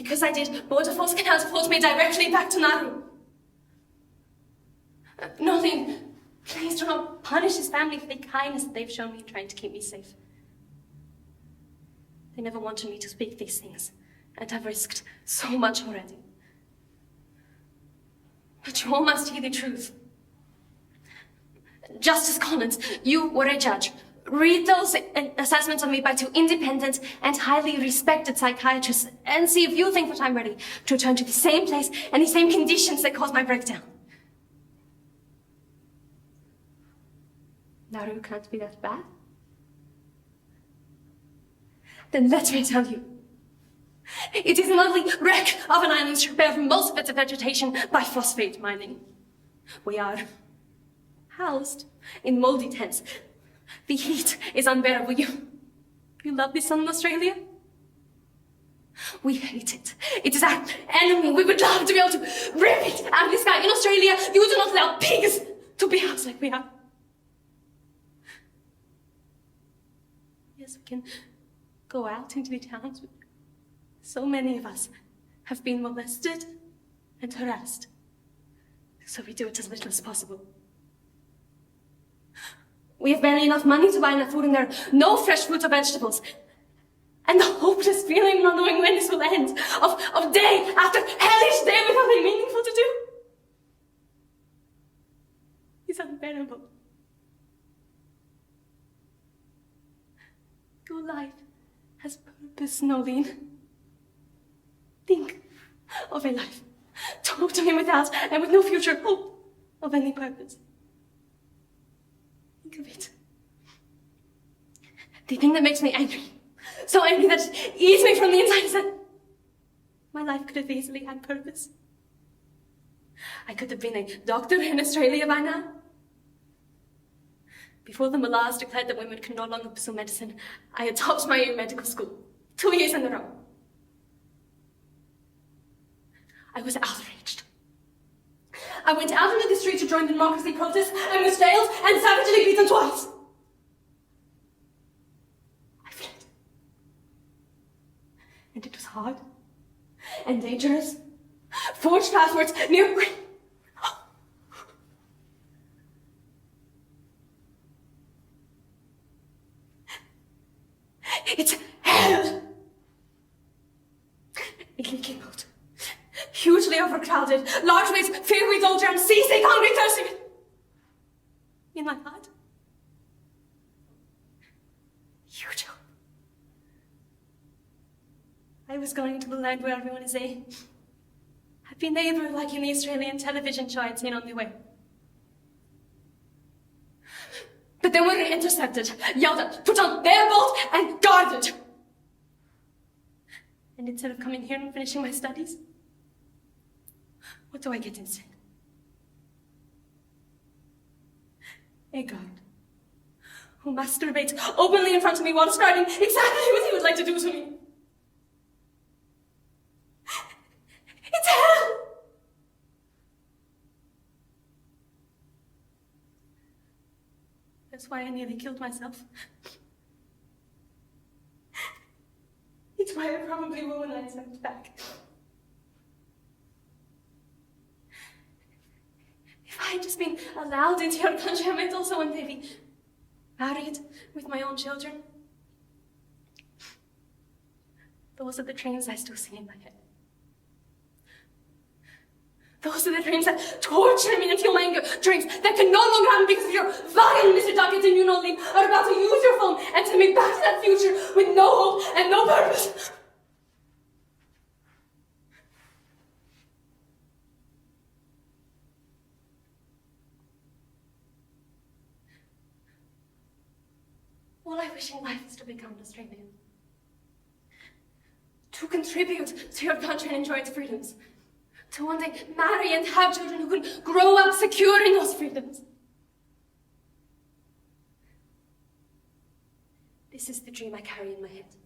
because I did, border force can transport me directly back to Nauru. Nothing. Please do not punish his family for the kindness that they've shown me in trying to keep me safe. They never wanted me to speak these things, and I've risked so much already. But you all must hear the truth. Justice Collins, you were a judge. Read those assessments of me by two independent and highly respected psychiatrists and see if you think that I'm ready to return to the same place and the same conditions that caused my breakdown. Nauru can't be that bad. Then let me tell you. It is an ugly wreck of an island stripped bare from most of its vegetation by phosphate mining. We are housed in mouldy tents. The heat is unbearable. You love the sun in Australia? We hate it. It is our enemy. We would love to be able to rip it out of the sky. In Australia, you do not allow pigs to be housed like we are. Yes, we can go out into the towns, but so many of us have been molested and harassed. So we do it as little as possible. We have barely enough money to buy enough food, and there are no fresh fruits or vegetables. And the hopeless feeling not knowing when this will end, of day after hellish day with nothing meaningful to do, is unbearable. Your life has purpose, Nolene. Think of a life totally without and with no future hope of any purpose. Think of it. The thing that makes me angry, so angry that it eats me from the inside, is that my life could have easily had purpose. I could have been a doctor in Australia by now. Before the Malars declared that women could no longer pursue medicine, I had topped my medical school 2 years in a row. I was outraged. I went out into the street to join the democracy protest and was jailed and savagely beaten twice. I fled. And it was hard and dangerous. Forged passwords near... It's hell! A leaking boat. Hugely overcrowded, large waves, fiery doldrums, seasick, hungry, thirsty. In my heart, huge hope. I was going to the land where everyone is a happy neighbor, like in the Australian television show I'd seen on the way. But then we were intercepted, yelled at, put on their boat, and guarded. And instead of coming here and finishing my studies, what do I get instead? A guard who masturbates openly in front of me while describing exactly what he would like to do to me. It's hell! That's why I nearly killed myself. It's why I probably will when I sent back. If I had just been allowed into your country, I might also one day be married with my own children. Those are the dreams I still see in my head. Those are the dreams that torture me and fuel my anger. Dreams that can no longer happen because of your vile Mr. Duckett and you, Nolene, are about to use your phone and send me back to that future with no hope and no purpose. All I wish in life is to become an Australian. To contribute to your country and enjoy its freedoms. To one day marry and have children who can grow up secure in those freedoms. This is the dream I carry in my head.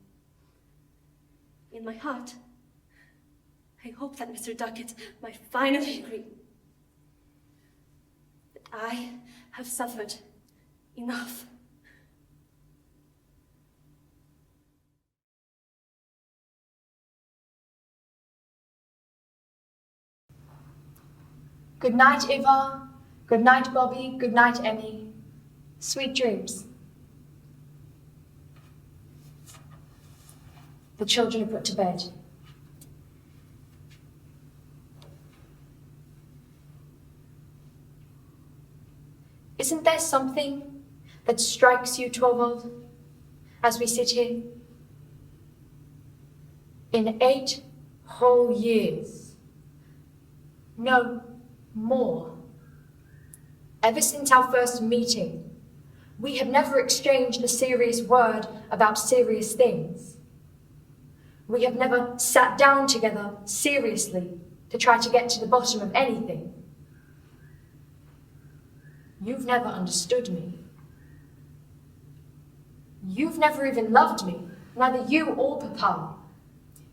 In my heart, I hope that Mr. Duckett might finally agree that I have suffered enough. Good night, Ivar. Good night, Bobby. Good night, Emmy. Sweet dreams. The children are put to bed. Isn't there something that strikes you, Torvald, as we sit here? In 8 whole years, no more, ever since our first meeting, we have never exchanged a serious word about serious things. We have never sat down together seriously to try to get to the bottom of anything. You've never understood me. You've never even loved me, neither you or Papa.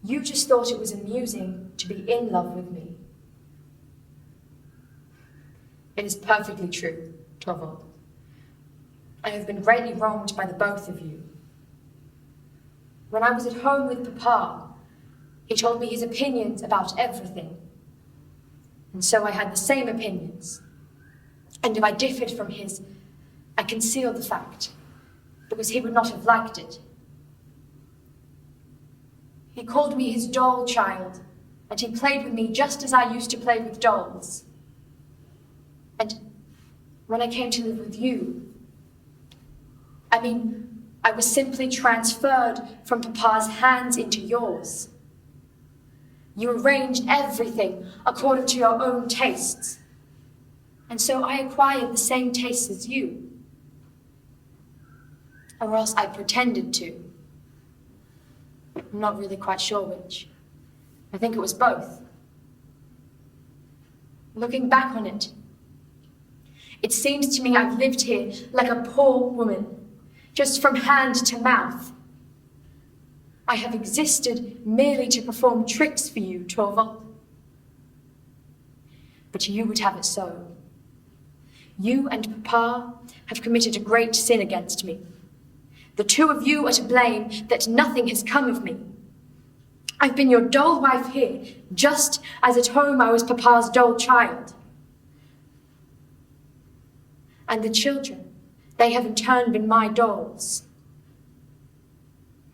You just thought it was amusing to be in love with me. It is perfectly true, Torvald. I have been greatly wronged by the both of you. When I was at home with Papa, he told me his opinions about everything. And so I had the same opinions. And if I differed from his, I concealed the fact, because he would not have liked it. He called me his doll child, and he played with me just as I used to play with dolls. And when I came to live with you, I was simply transferred from Papa's hands into yours. You arranged everything according to your own tastes. And so I acquired the same tastes as you. Or else I pretended to. I'm not really quite sure which. I think it was both. Looking back on it, it seems to me I've lived here like a poor woman, just from hand to mouth. I have existed merely to perform tricks for you, Torvald. But you would have it so. You and Papa have committed a great sin against me. The two of you are to blame that nothing has come of me. I've been your doll wife here, just as at home I was Papa's doll child. And the children, they have in turn been my dolls.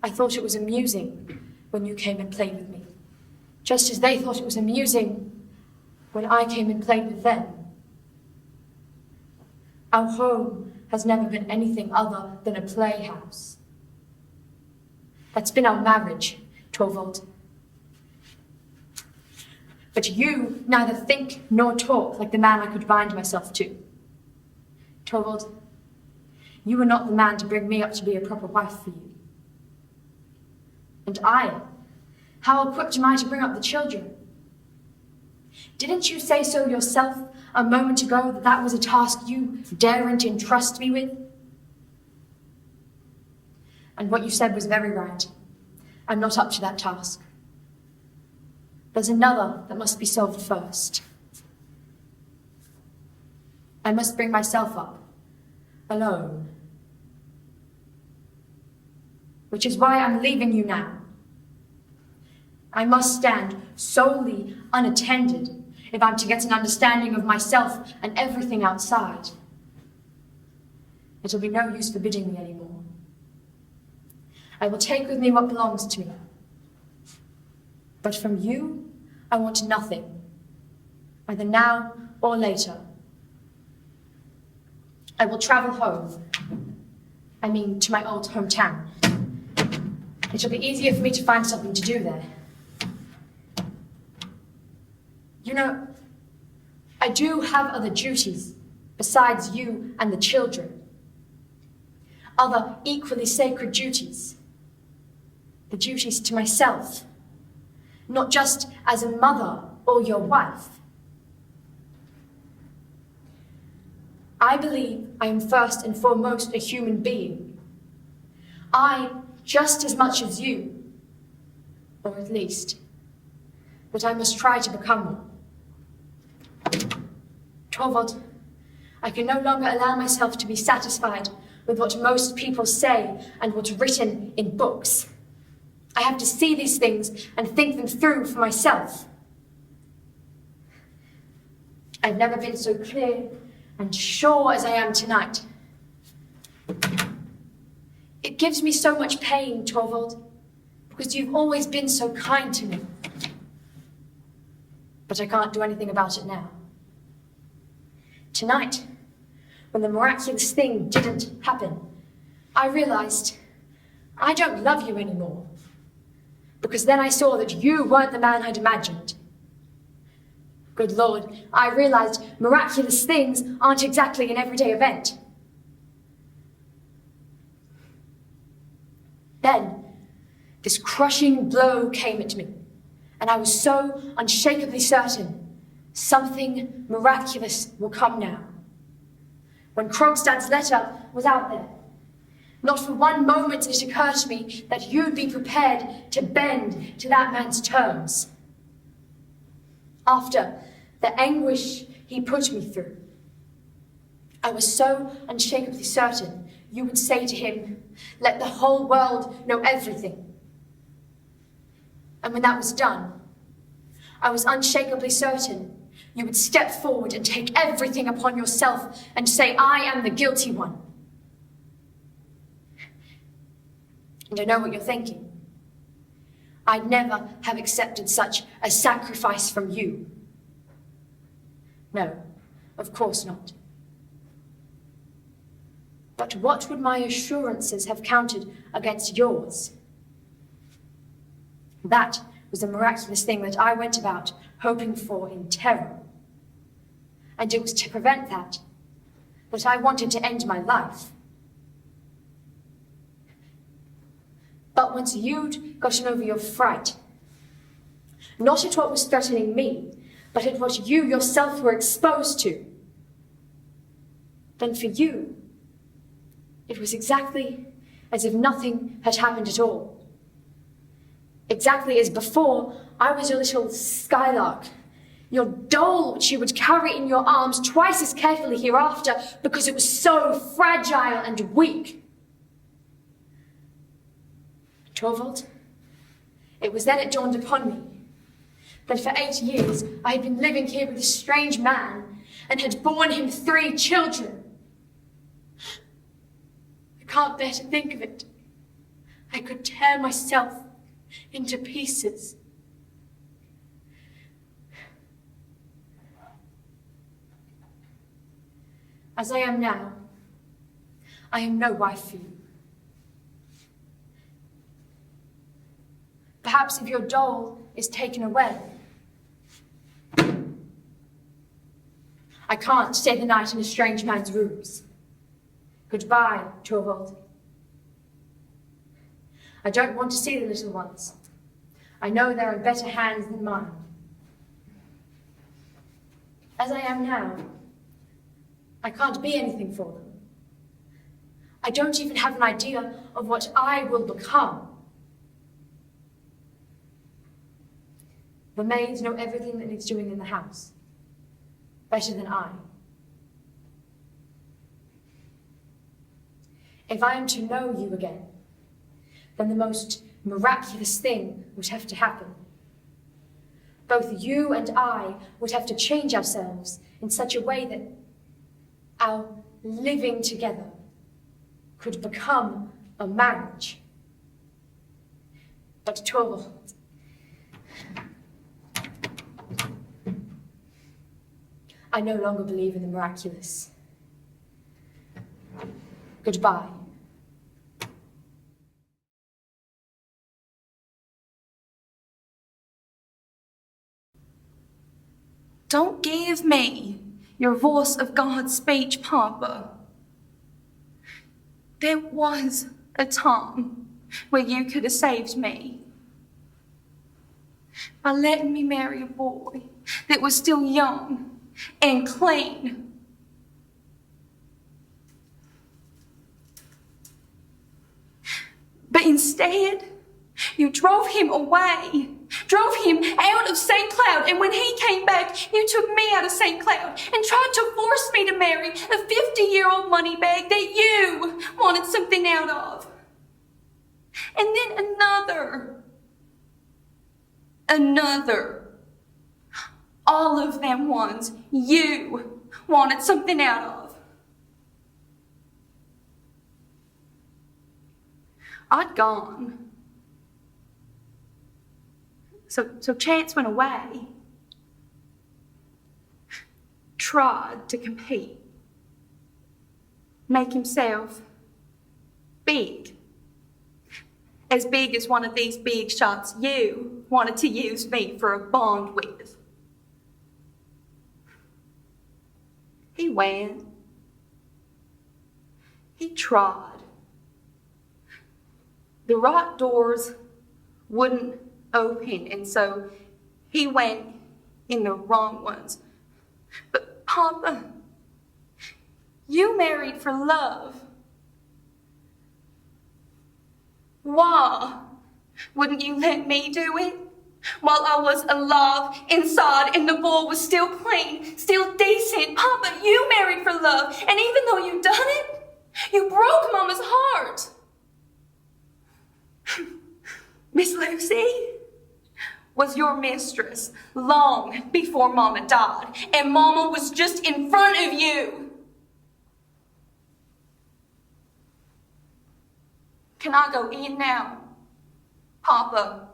I thought it was amusing when you came and played with me, just as they thought it was amusing when I came and played with them. Our home has never been anything other than a playhouse. That's been our marriage, Torvald. But you neither think nor talk like the man I could bind myself to. Torvald, you are not the man to bring me up to be a proper wife for you. And how equipped am I to bring up the children? Didn't you say so yourself a moment ago that that was a task you daren't entrust me with? And what you said was very right. I'm not up to that task. There's another that must be solved first. I must bring myself up, alone. Which is why I'm leaving you now. I must stand solely unattended if I'm to get an understanding of myself and everything outside. It'll be no use forbidding me anymore. I will take with me what belongs to me. But from you, I want nothing, either now or later. I will travel home. To my old hometown. It'll be easier for me to find something to do there. You know, I do have other duties besides you and the children. Other equally sacred duties. The duties to myself, not just as a mother or your wife. I believe I am first and foremost a human being. I, just as much as you, or at least, that I must try to become one. Torvald, I can no longer allow myself to be satisfied with what most people say and what's written in books. I have to see these things and think them through for myself. I've never been so clear and sure as I am tonight. It gives me so much pain, Torvald, because you've always been so kind to me. But I can't do anything about it now. Tonight, when the miraculous thing didn't happen, I realized I don't love you anymore. Because then I saw that you weren't the man I'd imagined. Good Lord, I realized miraculous things aren't exactly an everyday event. Then, this crushing blow came at me, and I was so unshakably certain something miraculous will come now. When Krogstad's letter was out there, not for one moment did it occur to me that you'd be prepared to bend to that man's terms. After the anguish he put me through, I was so unshakably certain you would say to him, "Let the whole world know everything." And when that was done, I was unshakably certain you would step forward and take everything upon yourself and say, "I am the guilty one." And I know what you're thinking. I'd never have accepted such a sacrifice from you. No, of course not. But what would my assurances have counted against yours? That was the miraculous thing that I went about hoping for in terror. And it was to prevent that I wanted to end my life. But once you'd gotten over your fright, not at what was threatening me, but at what you yourself were exposed to, then for you, it was exactly as if nothing had happened at all. Exactly as before, I was your little skylark, your doll which you would carry in your arms twice as carefully hereafter because it was so fragile and weak. Torvald, it was then it dawned upon me that for 8 years I had been living here with a strange man and had borne him 3 children. I can't bear to think of it. I could tear myself into pieces. As I am now, I am no wife for you. Perhaps if your doll is taken away, I can't stay the night in a strange man's rooms. Goodbye, Torvald. I don't want to see the little ones. I know they're in better hands than mine. As I am now, I can't be anything for them. I don't even have an idea of what I will become. The maids know everything that needs doing in the house, better than I. If I am to know you again, then the most miraculous thing would have to happen. Both you and I would have to change ourselves in such a way that our living together could become a marriage. But Torvald, I no longer believe in the miraculous. Goodbye. Don't give me your voice of God's speech, Papa. There was a time where you could have saved me by letting me marry a boy that was still young and clean. But instead, you drove him away, drove him out of St. Cloud, and when he came back, you took me out of St. Cloud and tried to force me to marry a 50-year-old money bag that you wanted something out of. And then another. all of them ones you wanted something out of. I'd gone. So Chance went away, tried to compete, make himself big. As big as one of these big shots you wanted to use me for a bond with. He went. He tried. The right doors wouldn't open, and so he went in the wrong ones. But Papa, you married for love. Why wouldn't you let me do it? While I was alive inside and the ball was still clean, still decent. Papa, you married for love, and even though you done it, you broke Mama's heart. Miss Lucy was your mistress long before Mama died, and Mama was just in front of you. Can I go in now, Papa?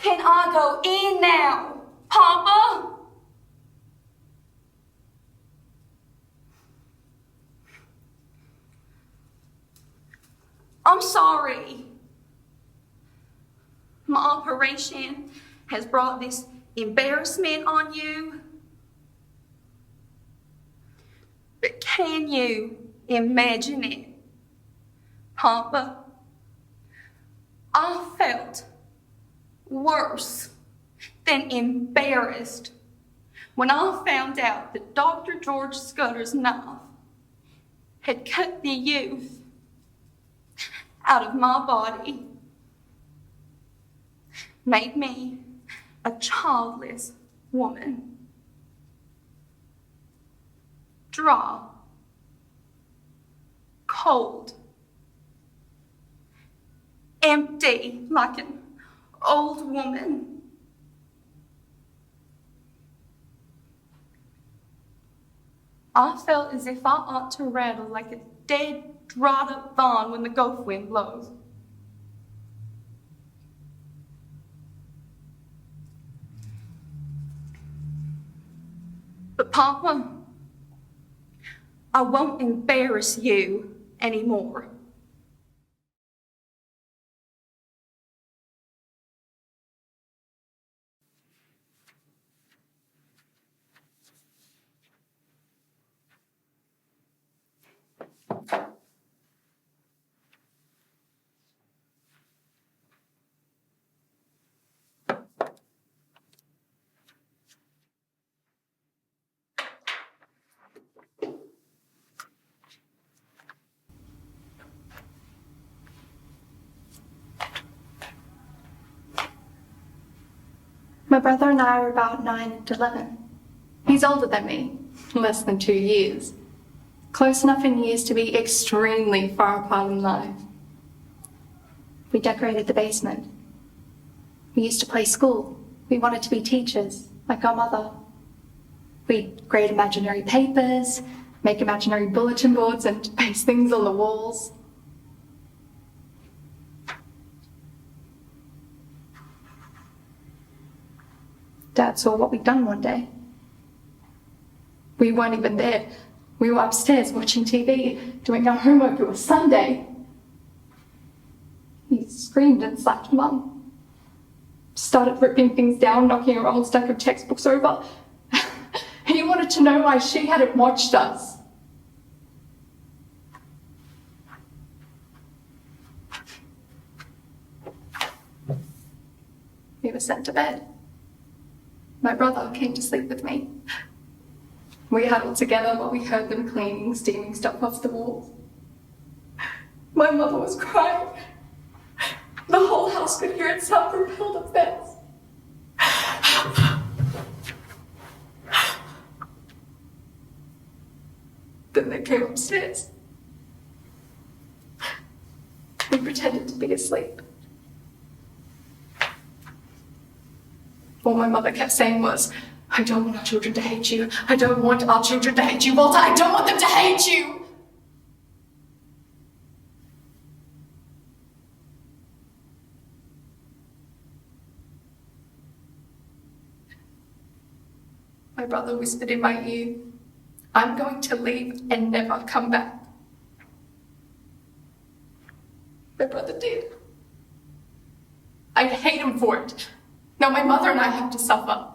Can I go in now, Papa? I'm sorry. My operation has brought this embarrassment on you. But can you imagine it, Papa? I felt worse than embarrassed when I found out that Dr. George Scudder's knife had cut the youth out of my body, made me a childless woman, dry, cold, empty like an old woman. I felt as if I ought to rattle like a dead, dried up vine when the gulf wind blows. But Papa, I won't embarrass you anymore. My brother and I are about 9 and 11. He's older than me, less than 2 years. Close enough in years to be extremely far apart in life. We decorated the basement. We used to play school. We wanted to be teachers, like our mother. We'd grade imaginary papers, make imaginary bulletin boards, and paste things on the walls. Dad saw what we'd done one day. We weren't even there. We were upstairs watching TV, doing our homework. It was Sunday. He screamed and slapped Mum. Started ripping things down, knocking a whole stack of textbooks over. He wanted to know why she hadn't watched us. We were sent to bed. My brother came to sleep with me. We huddled together while we heard them cleaning, steaming stuff off the walls. My mother was crying. The whole house could hear itself repelled of beds. Then they came upstairs. We pretended to be asleep. All my mother kept saying was, I don't want our children to hate you. I don't want our children to hate you, Walter. I don't want them to hate you. My brother whispered in my ear, I'm going to leave and never come back. My brother did. I'd hate him for it. Now my mother and I have to suffer.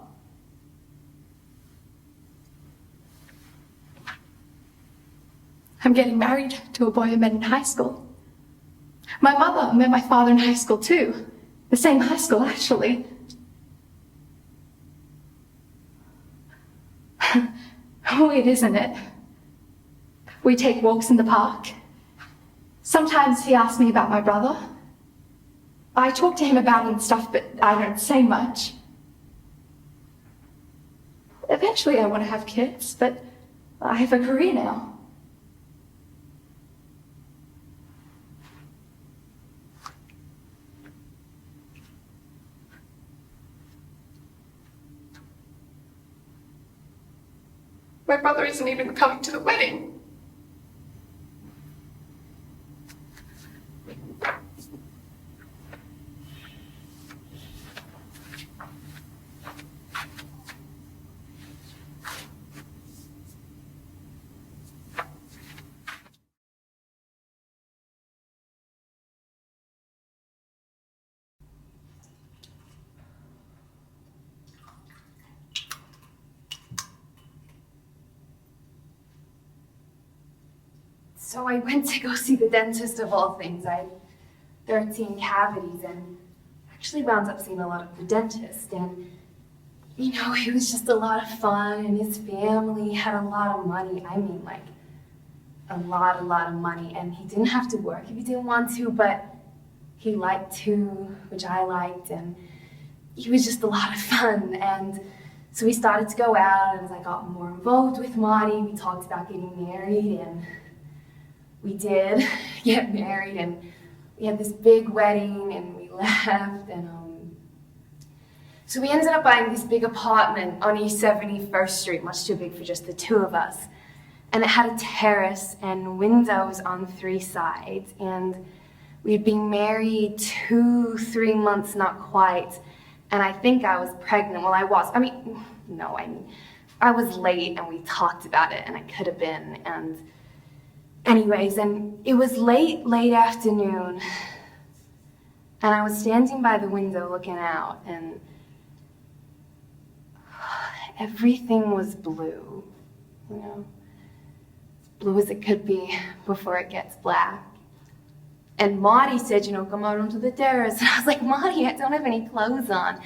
I'm getting married to a boy I met in high school. My mother met my father in high school too. The same high school, actually. Weird, isn't it? We take walks in the park. Sometimes he asks me about my brother. I talk to him about him and stuff, but I don't say much. Eventually I want to have kids, but I have a career now. My brother isn't even coming to the wedding. So I went to go see the dentist of all things. I had 13 cavities and actually wound up seeing a lot of the dentist. And, you know, it was just a lot of fun, and his family had a lot of money. I mean, like, a lot of money. And he didn't have to work if he didn't want to, but he liked to, which I liked, and it was just a lot of fun. And so we started to go out, and as I got more involved with Marty, we talked about getting married, and we did get married, and we had this big wedding, and we left, and so we ended up buying this big apartment on East 71st Street, much too big for just the two of us. And it had a terrace and windows on 3 sides, and we'd been married 2-3 months, not quite, and I think I was pregnant. Well, I was. I was late, and we talked about it, and I could have been, and anyways, and it was late afternoon, and I was standing by the window looking out, and everything was blue, you know, as blue as it could be before it gets black. And Marty said, you know, come out onto the terrace, and I was like, Marty, I don't have any clothes on.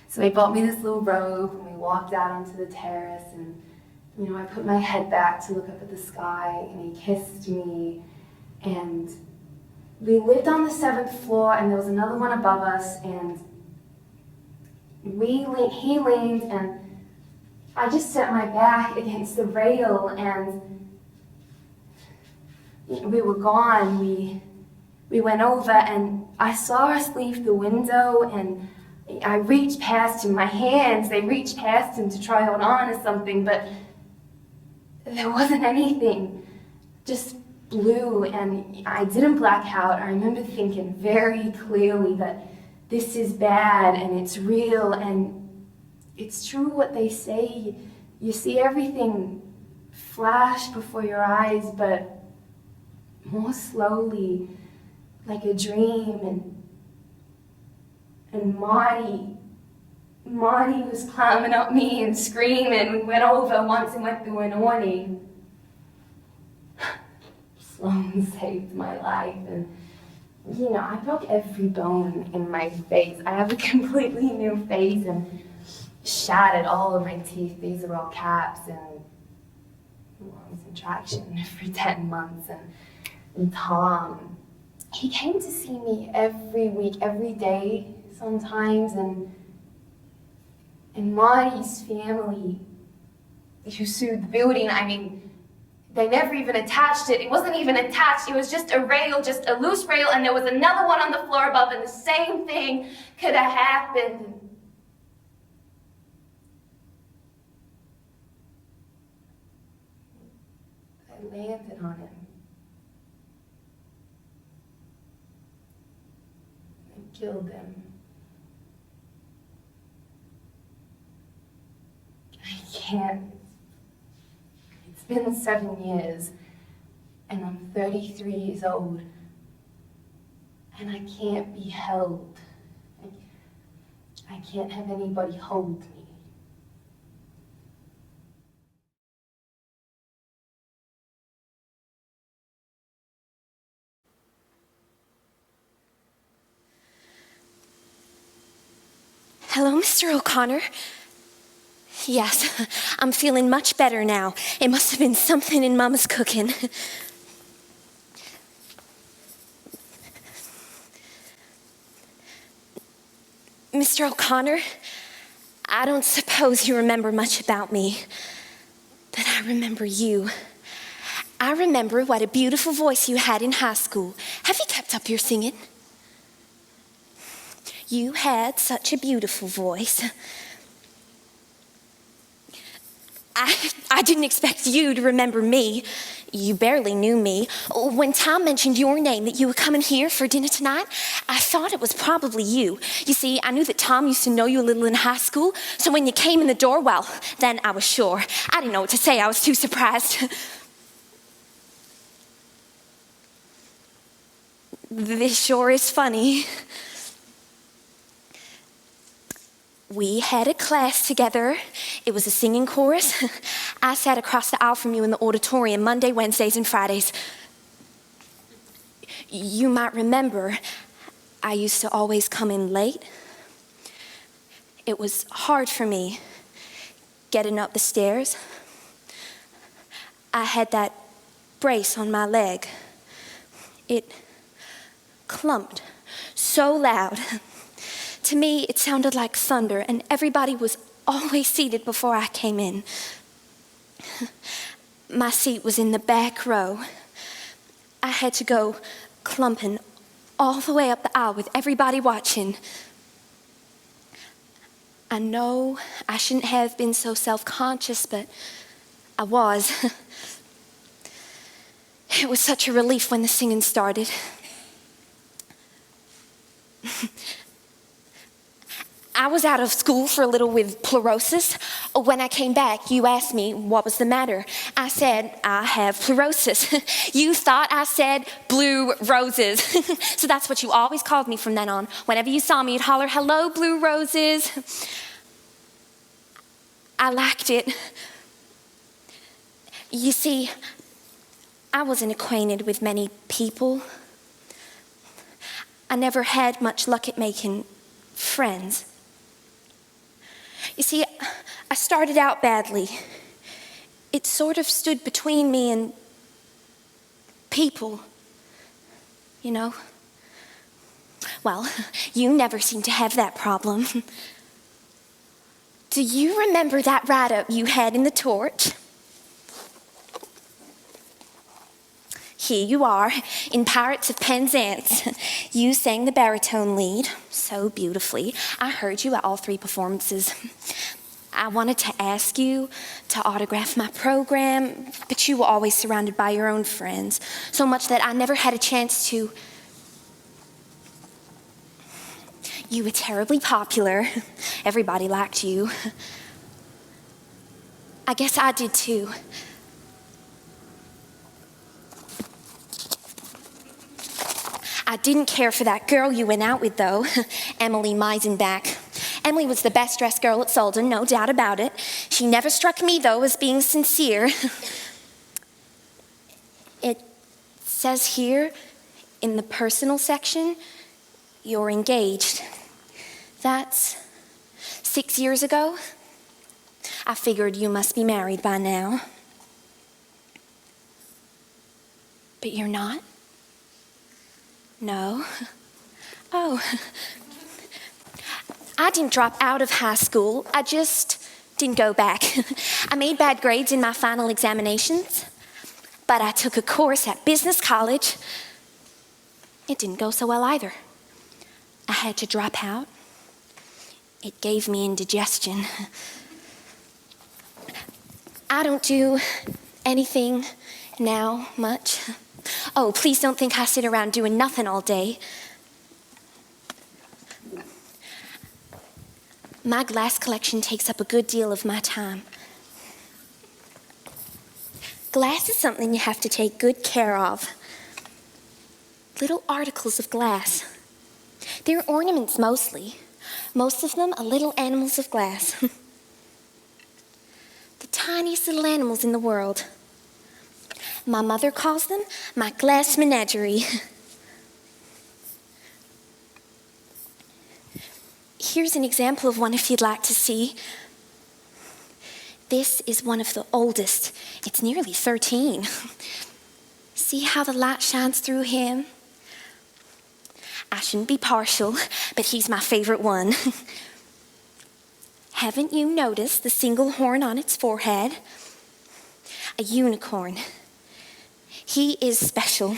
So he bought me this little robe, and we walked out onto the terrace, and you know, I put my head back to look up at the sky, and he kissed me, and we lived on the 7th floor, and there was another one above us, and he leaned, and I just set my back against the rail, and we were gone. We went over, and I saw us leave the window, and I reached past him, my hands, they reached past him to try hold on to something, but there wasn't anything, just blue, and I didn't black out. I remember thinking very clearly that this is bad, and it's real, and it's true what they say. You see everything flash before your eyes, but more slowly, like a dream, and Marty was climbing up me and screaming. We went over once and went through an awning. Sloan saved my life, and you know, I broke every bone in my face. I have a completely new face and shattered all of my teeth. These are all caps, and lungs and traction for 10 months. And Tom, he came to see me every week, every day sometimes, and Marty's family, who sued the building, I mean, they never even attached it. It wasn't even attached. It was just a rail, just a loose rail, and there was another one on the floor above, and the same thing could have happened. I landed on him. I killed him. I can't. It's been 7 years, and I'm 33 years old, and I can't be held. I can't have anybody hold me. Hello, Mr. O'Connor. Yes, I'm feeling much better now. It must have been something in Mama's cooking. Mr. O'Connor, I don't suppose you remember much about me, but I remember you. I remember what a beautiful voice you had in high school. Have you kept up your singing? You had such a beautiful voice. I didn't expect you to remember me. You barely knew me. When Tom mentioned your name, that you were coming here for dinner tonight, I thought it was probably you. You see, I knew that Tom used to know you a little in high school, so when you came in the door, well, then I was sure. I didn't know what to say. I was too surprised. This sure is funny. We had a class together. It was a singing chorus. I sat across the aisle from you in the auditorium Monday, Wednesdays, and Fridays. You might remember, I used to always come in late. It was hard for me getting up the stairs. I had that brace on my leg. It clumped so loud. To me, it sounded like thunder, and everybody was always seated before I came in. My seat was in the back row. I had to go clumping all the way up the aisle with everybody watching. I know I shouldn't have been so self-conscious, but I was. It was such a relief when the singing started. I was out of school for a little with pleurosis. When I came back, you asked me what was the matter. I said, I have pleurosis. You thought I said blue roses. So that's what you always called me from then on. Whenever you saw me, you'd holler, hello, blue roses. I liked it. You see, I wasn't acquainted with many people. I never had much luck at making friends. You see, I started out badly. It sort of stood between me and people, you know. Well, you never seem to have that problem. Do you remember that write-up you had in the Torch? Here you are, in Pirates of Penzance. You sang the baritone lead so beautifully. I heard you at all 3 performances. I wanted to ask you to autograph my program, but you were always surrounded by your own friends, so much that I never had a chance to. You were terribly popular. Everybody liked you. I guess I did too. I didn't care for that girl you went out with, though, Emily Meisenbach. Emily was the best-dressed girl at Solden, no doubt about it. She never struck me, though, as being sincere. It says here, in the personal section, you're engaged. That's 6 years ago. I figured you must be married by now. But you're not? No. Oh. I didn't drop out of high school. I just didn't go back. I made bad grades in my final examinations, but I took a course at business college. It didn't go so well either. I had to drop out. It gave me indigestion. I don't do anything Now, much? Oh, please don't think I sit around doing nothing all day. My glass collection takes up a good deal of my time. Glass is something you have to take good care of. Little articles of glass. They're ornaments mostly. Most of them are little animals of glass. The tiniest little animals in the world. My mother calls them my glass menagerie. Here's an example of one if you'd like to see. This is one of the oldest. It's nearly 13. See how the light shines through him? I shouldn't be partial, but he's my favorite one. Haven't you noticed the single horn on its forehead? A unicorn. He is special.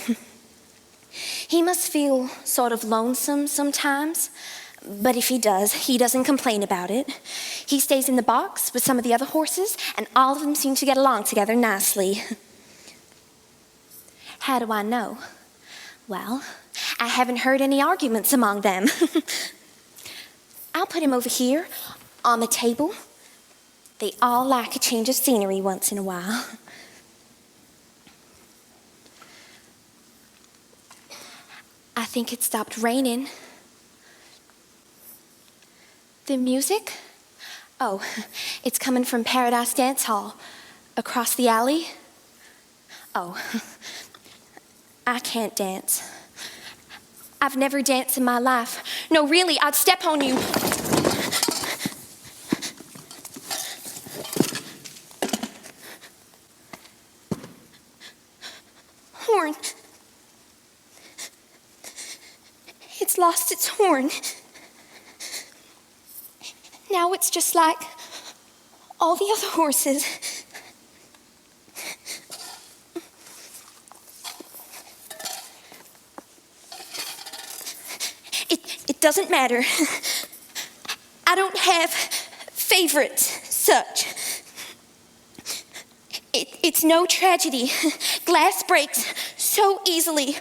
He must feel sort of lonesome sometimes, but if he does, he doesn't complain about it. He stays in the box with some of the other horses, and all of them seem to get along together nicely. How do I know? Well, I haven't heard any arguments among them. I'll put him over here on the table. They all like a change of scenery once in a while. I think it stopped raining. The music? Oh, it's coming from Paradise Dance Hall, across the alley. Oh, I can't dance. I've never danced in my life. No, really, I'd step on you. Horn. It's lost its horn. Now it's just like all the other horses. It doesn't matter. I don't have favorites, such. It's no tragedy. Glass breaks so easily,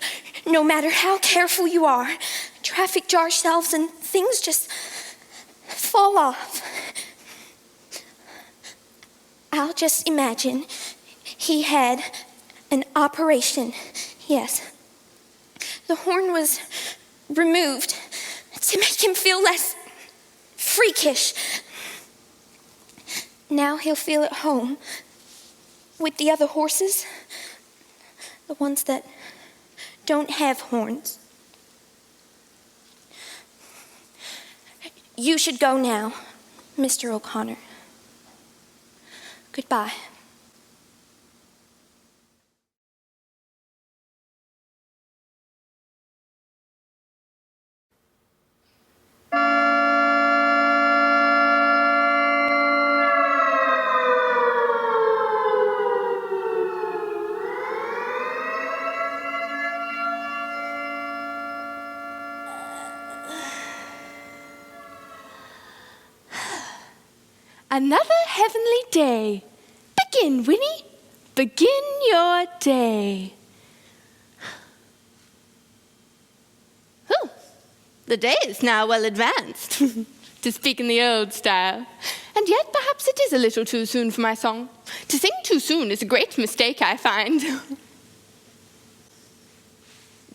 no matter how careful you are. Traffic jar shelves and things just fall off. I'll just imagine he had an operation. Yes. The horn was removed to make him feel less freakish. Now he'll feel at home with the other horses, the ones that don't have horns. You should go now, Mr. O'Connor. Goodbye. Another heavenly day. Begin, Winnie. Begin your day. Oh, the day is now well advanced, to speak in the old style. And yet perhaps it is a little too soon for my song. To sing too soon is a great mistake, I find.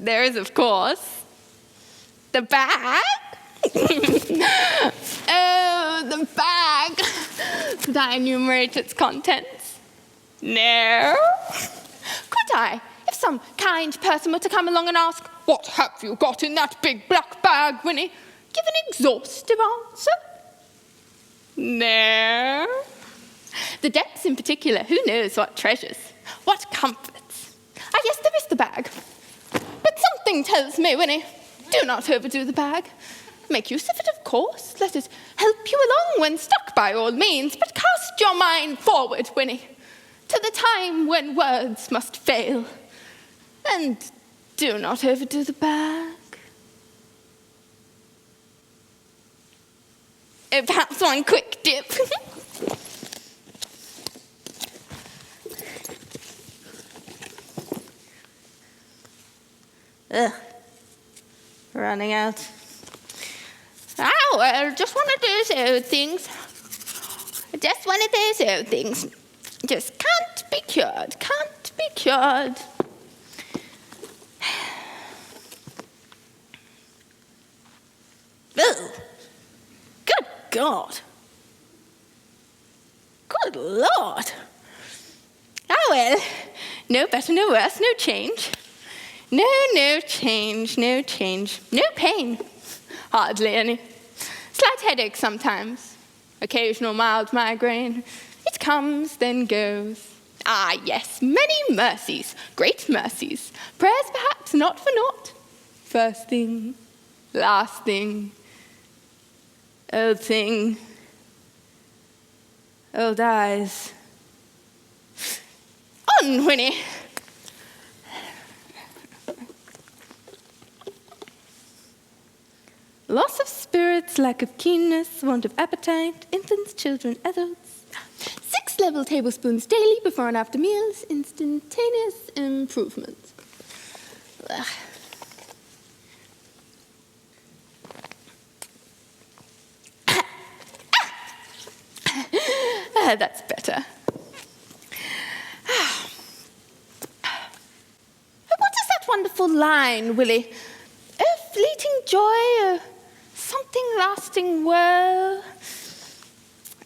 There is, of course, the bag. Oh, the bag. Could I enumerate its contents? No. Could I, if some kind person were to come along and ask, "What have you got in that big black bag, Winnie?" give an exhaustive answer? No. The depths in particular, who knows what treasures, what comforts. Ah, yes, there is the bag. But something tells me, Winnie, do not overdo the bag. Make use of it, of course. Let it help you along when stuck, by all means. But cast your mind forward, Winnie, to the time when words must fail. And do not overdo the bag. Perhaps one quick dip. Ugh. Running out. Oh, well, just one of those old things. Just one of those old things. Just can't be cured. Can't be cured. Ugh. Good God. Good Lord. Oh, well. No better, no worse, no change. No change, no change. No pain. Hardly any. Slight headache sometimes. Occasional mild migraine. It comes, then goes. Ah, yes, many mercies. Great mercies. Prayers perhaps not for naught. First thing, last thing. Old thing. Old eyes. On, Winnie. Loss of spirits, lack of keenness, want of appetite, infants, children, adults. 6 level tablespoons daily before and after meals, instantaneous improvement. Ugh. That's better. What is that wonderful line, Willie? A fleeting joy, a something lasting woe.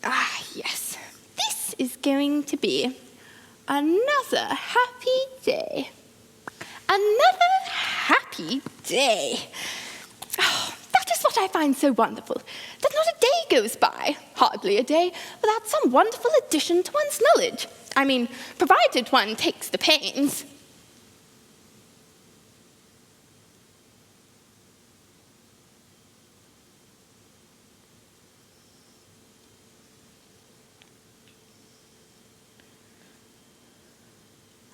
Ah, yes. This is going to be another happy day. Another happy day. Oh, that is what I find so wonderful, that not a day goes by, hardly a day, without some wonderful addition to one's knowledge. I mean, provided one takes the pains.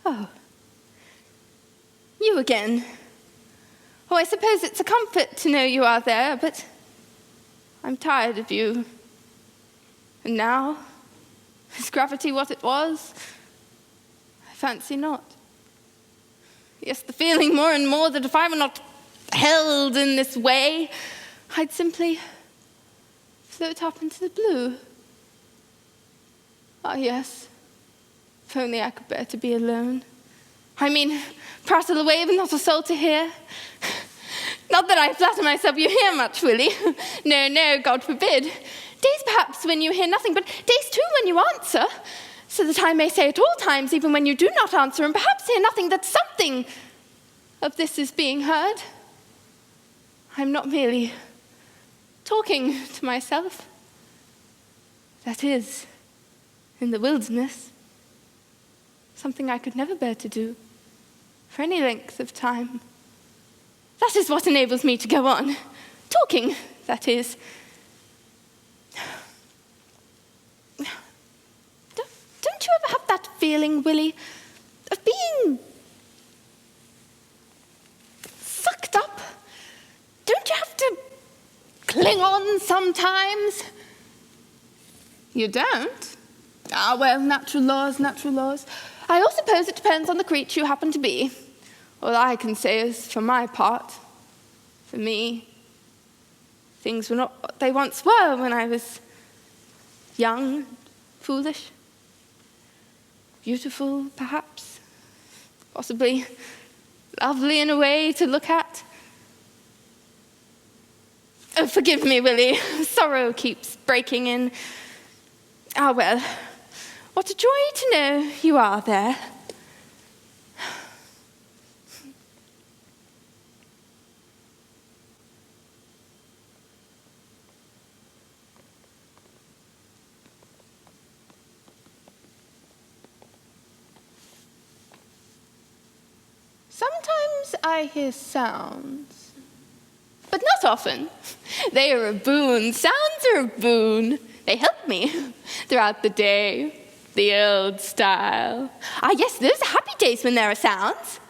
Oh, you again. Oh, I suppose it's a comfort to know you are there, but I'm tired of you. And now, is gravity what it was? I fancy not. Yes, the feeling more and more that if I were not held in this way, I'd simply float up into the blue. Ah, yes. If only I could bear to be alone. I mean, prattle away with not a soul to hear. Not that I flatter myself you hear much, Willie. No, God forbid. Days perhaps when you hear nothing, but days too when you answer, so that I may say at all times, even when you do not answer, and perhaps hear nothing, that something of this is being heard. I'm not merely talking to myself. That is, in the wilderness, something I could never bear to do for any length of time. That is what enables me to go on. Talking, that is. Don't you ever have that feeling, Willie, of being sucked up? Don't you have to cling on sometimes? You don't? Ah, well, natural laws. I also suppose it depends on the creature you happen to be. All I can say is, for my part, for me, things were not what they once were when I was young, foolish, beautiful, perhaps, possibly lovely in a way to look at. Oh, forgive me, Willie. Sorrow keeps breaking in. Ah, well, what a joy to know you are there. Sometimes I hear sounds, but not often. They are a boon. Sounds are a boon. They help me throughout the day, the old style. Ah, yes, those are happy days when there are sounds.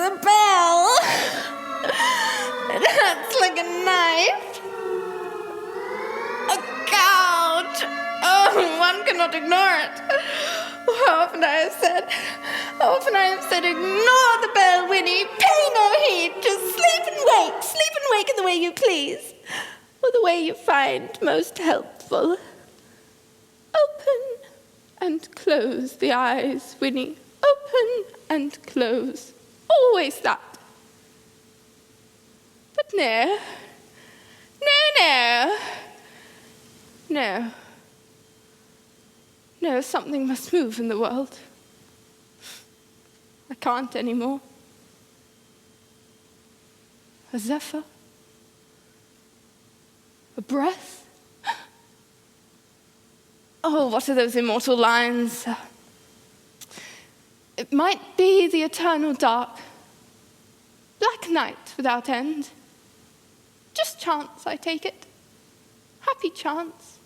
The bell. cuts like a knife. A gouge. Oh, one cannot ignore it. How often I have said, ignore the bell, Winnie, pay no heed, just sleep and wake in the way you please, or the way you find most helpful. Open and close the eyes, Winnie, open and close, always that. But no, something must move in the world. I can't anymore. A zephyr? A breath? Oh, what are those immortal lines? It might be the eternal dark, black night without end. Just chance, I take it. Happy chance.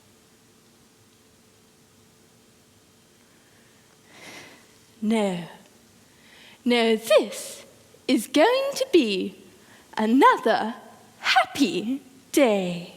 No, this is going to be another happy day.